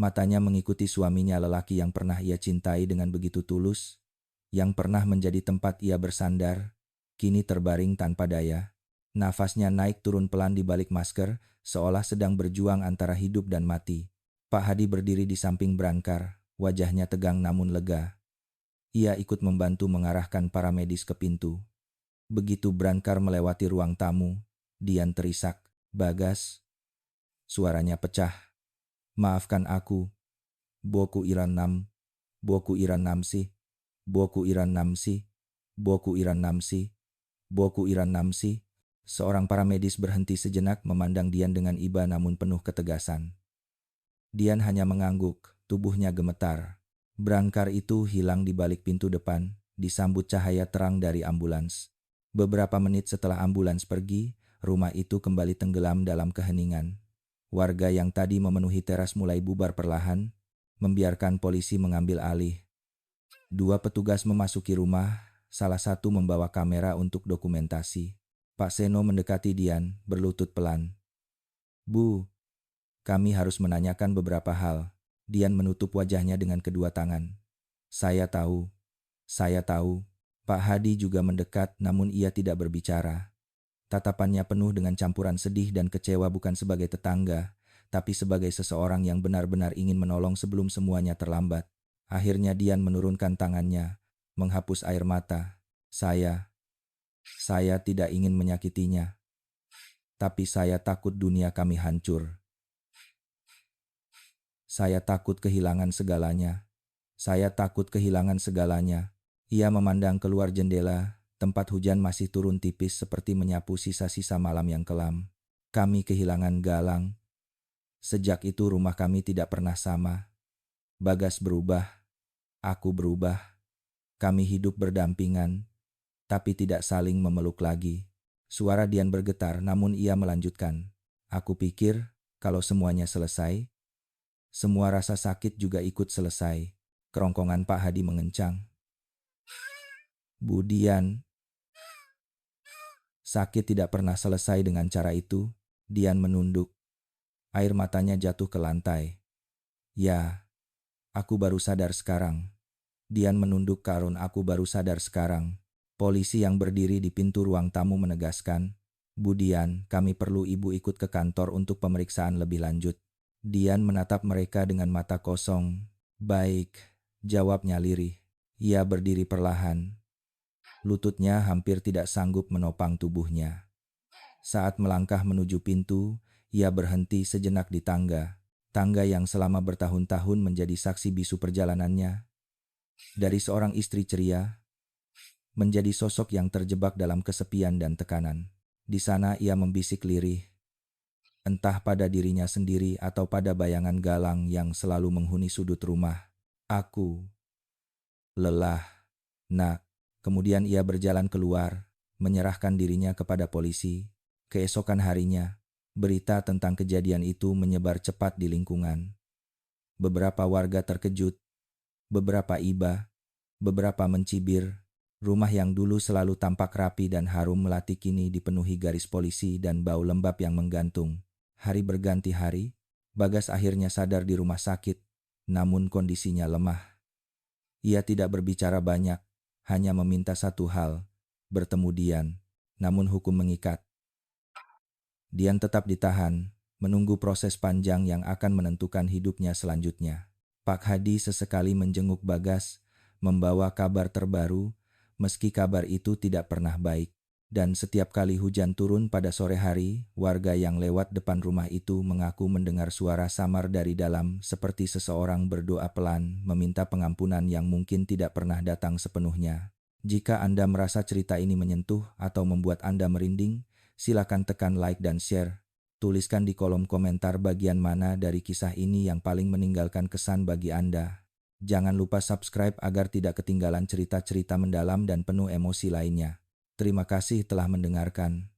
Matanya mengikuti suaminya lelaki yang pernah ia cintai dengan begitu tulus, yang pernah menjadi tempat ia bersandar, kini terbaring tanpa daya. Nafasnya naik turun pelan di balik masker, seolah sedang berjuang antara hidup dan mati. Pak Hadi berdiri di samping brangkar, wajahnya tegang namun lega. Ia ikut membantu mengarahkan para medis ke pintu. Begitu brangkar melewati ruang tamu, Dian terisak, "Bagas." Suaranya pecah. "Maafkan aku. Boku Iran Nam. Boku Iran Namsi. Boku Iran Namsi. Boku Iran Namsi. Boku Iran Namsi." Seorang paramedis berhenti sejenak memandang Dian dengan iba namun penuh ketegasan. Dian hanya mengangguk, tubuhnya gemetar. Brangkar itu hilang di balik pintu depan, disambut cahaya terang dari ambulans. Beberapa menit setelah ambulans pergi, rumah itu kembali tenggelam dalam keheningan. Warga yang tadi memenuhi teras mulai bubar perlahan, membiarkan polisi mengambil alih. 2 petugas memasuki rumah, salah satu membawa kamera untuk dokumentasi. Pak Seno mendekati Dian, berlutut pelan. "Bu, kami harus menanyakan beberapa hal." Dian menutup wajahnya dengan kedua tangan. Saya tahu. Pak Hadi juga mendekat namun ia tidak berbicara. Tatapannya penuh dengan campuran sedih dan kecewa, bukan sebagai tetangga, tapi sebagai seseorang yang benar-benar ingin menolong sebelum semuanya terlambat. Akhirnya Dian menurunkan tangannya, menghapus air mata. Saya tidak ingin menyakitinya, tapi saya takut dunia kami hancur. Saya takut kehilangan segalanya. Ia memandang keluar jendela. Tempat hujan masih turun tipis seperti menyapu sisa-sisa malam yang kelam. Kami kehilangan Galang. Sejak itu rumah kami tidak pernah sama. Bagas berubah, aku berubah. Kami hidup berdampingan, tapi tidak saling memeluk lagi. Suara Dian bergetar namun ia melanjutkan. Aku pikir kalau semuanya selesai, Semua rasa sakit juga ikut selesai. Kerongkongan Pak Hadi mengencang. Budian, sakit tidak pernah selesai dengan cara itu. Dian menunduk. Air matanya jatuh ke lantai. Ya, aku baru sadar sekarang. Dian menunduk ke Arun. Aku baru sadar sekarang. Polisi yang berdiri di pintu ruang tamu menegaskan, Budian, kami perlu ibu ikut ke kantor untuk pemeriksaan lebih lanjut. Dian menatap mereka dengan mata kosong. Baik, jawabnya lirih. Ia berdiri perlahan. Lututnya hampir tidak sanggup menopang tubuhnya. Saat melangkah menuju pintu, ia berhenti sejenak di tangga. Tangga yang selama bertahun-tahun menjadi saksi bisu perjalanannya. Dari seorang istri ceria, menjadi sosok yang terjebak dalam kesepian dan tekanan. Di sana ia membisik lirih, entah pada dirinya sendiri atau pada bayangan Galang yang selalu menghuni sudut rumah. Aku lelah, nak. Kemudian ia berjalan keluar, menyerahkan dirinya kepada polisi. Keesokan harinya, berita tentang kejadian itu menyebar cepat di lingkungan. Beberapa warga terkejut, beberapa iba, beberapa mencibir. Rumah yang dulu selalu tampak rapi dan harum melati kini dipenuhi garis polisi dan bau lembab yang menggantung. Hari berganti hari, Bagas akhirnya sadar di rumah sakit, namun kondisinya lemah. Ia tidak berbicara banyak, hanya meminta satu hal, bertemu Dian, namun hukum mengikat. Dian tetap ditahan, menunggu proses panjang yang akan menentukan hidupnya selanjutnya. Pak Hadi sesekali menjenguk Bagas, membawa kabar terbaru, meski kabar itu tidak pernah baik. Dan setiap kali hujan turun pada sore hari, warga yang lewat depan rumah itu mengaku mendengar suara samar dari dalam seperti seseorang berdoa pelan meminta pengampunan yang mungkin tidak pernah datang sepenuhnya. Jika Anda merasa cerita ini menyentuh atau membuat Anda merinding, silakan tekan like dan share. Tuliskan di kolom komentar bagian mana dari kisah ini yang paling meninggalkan kesan bagi Anda. Jangan lupa subscribe agar tidak ketinggalan cerita-cerita mendalam dan penuh emosi lainnya. Terima kasih telah mendengarkan.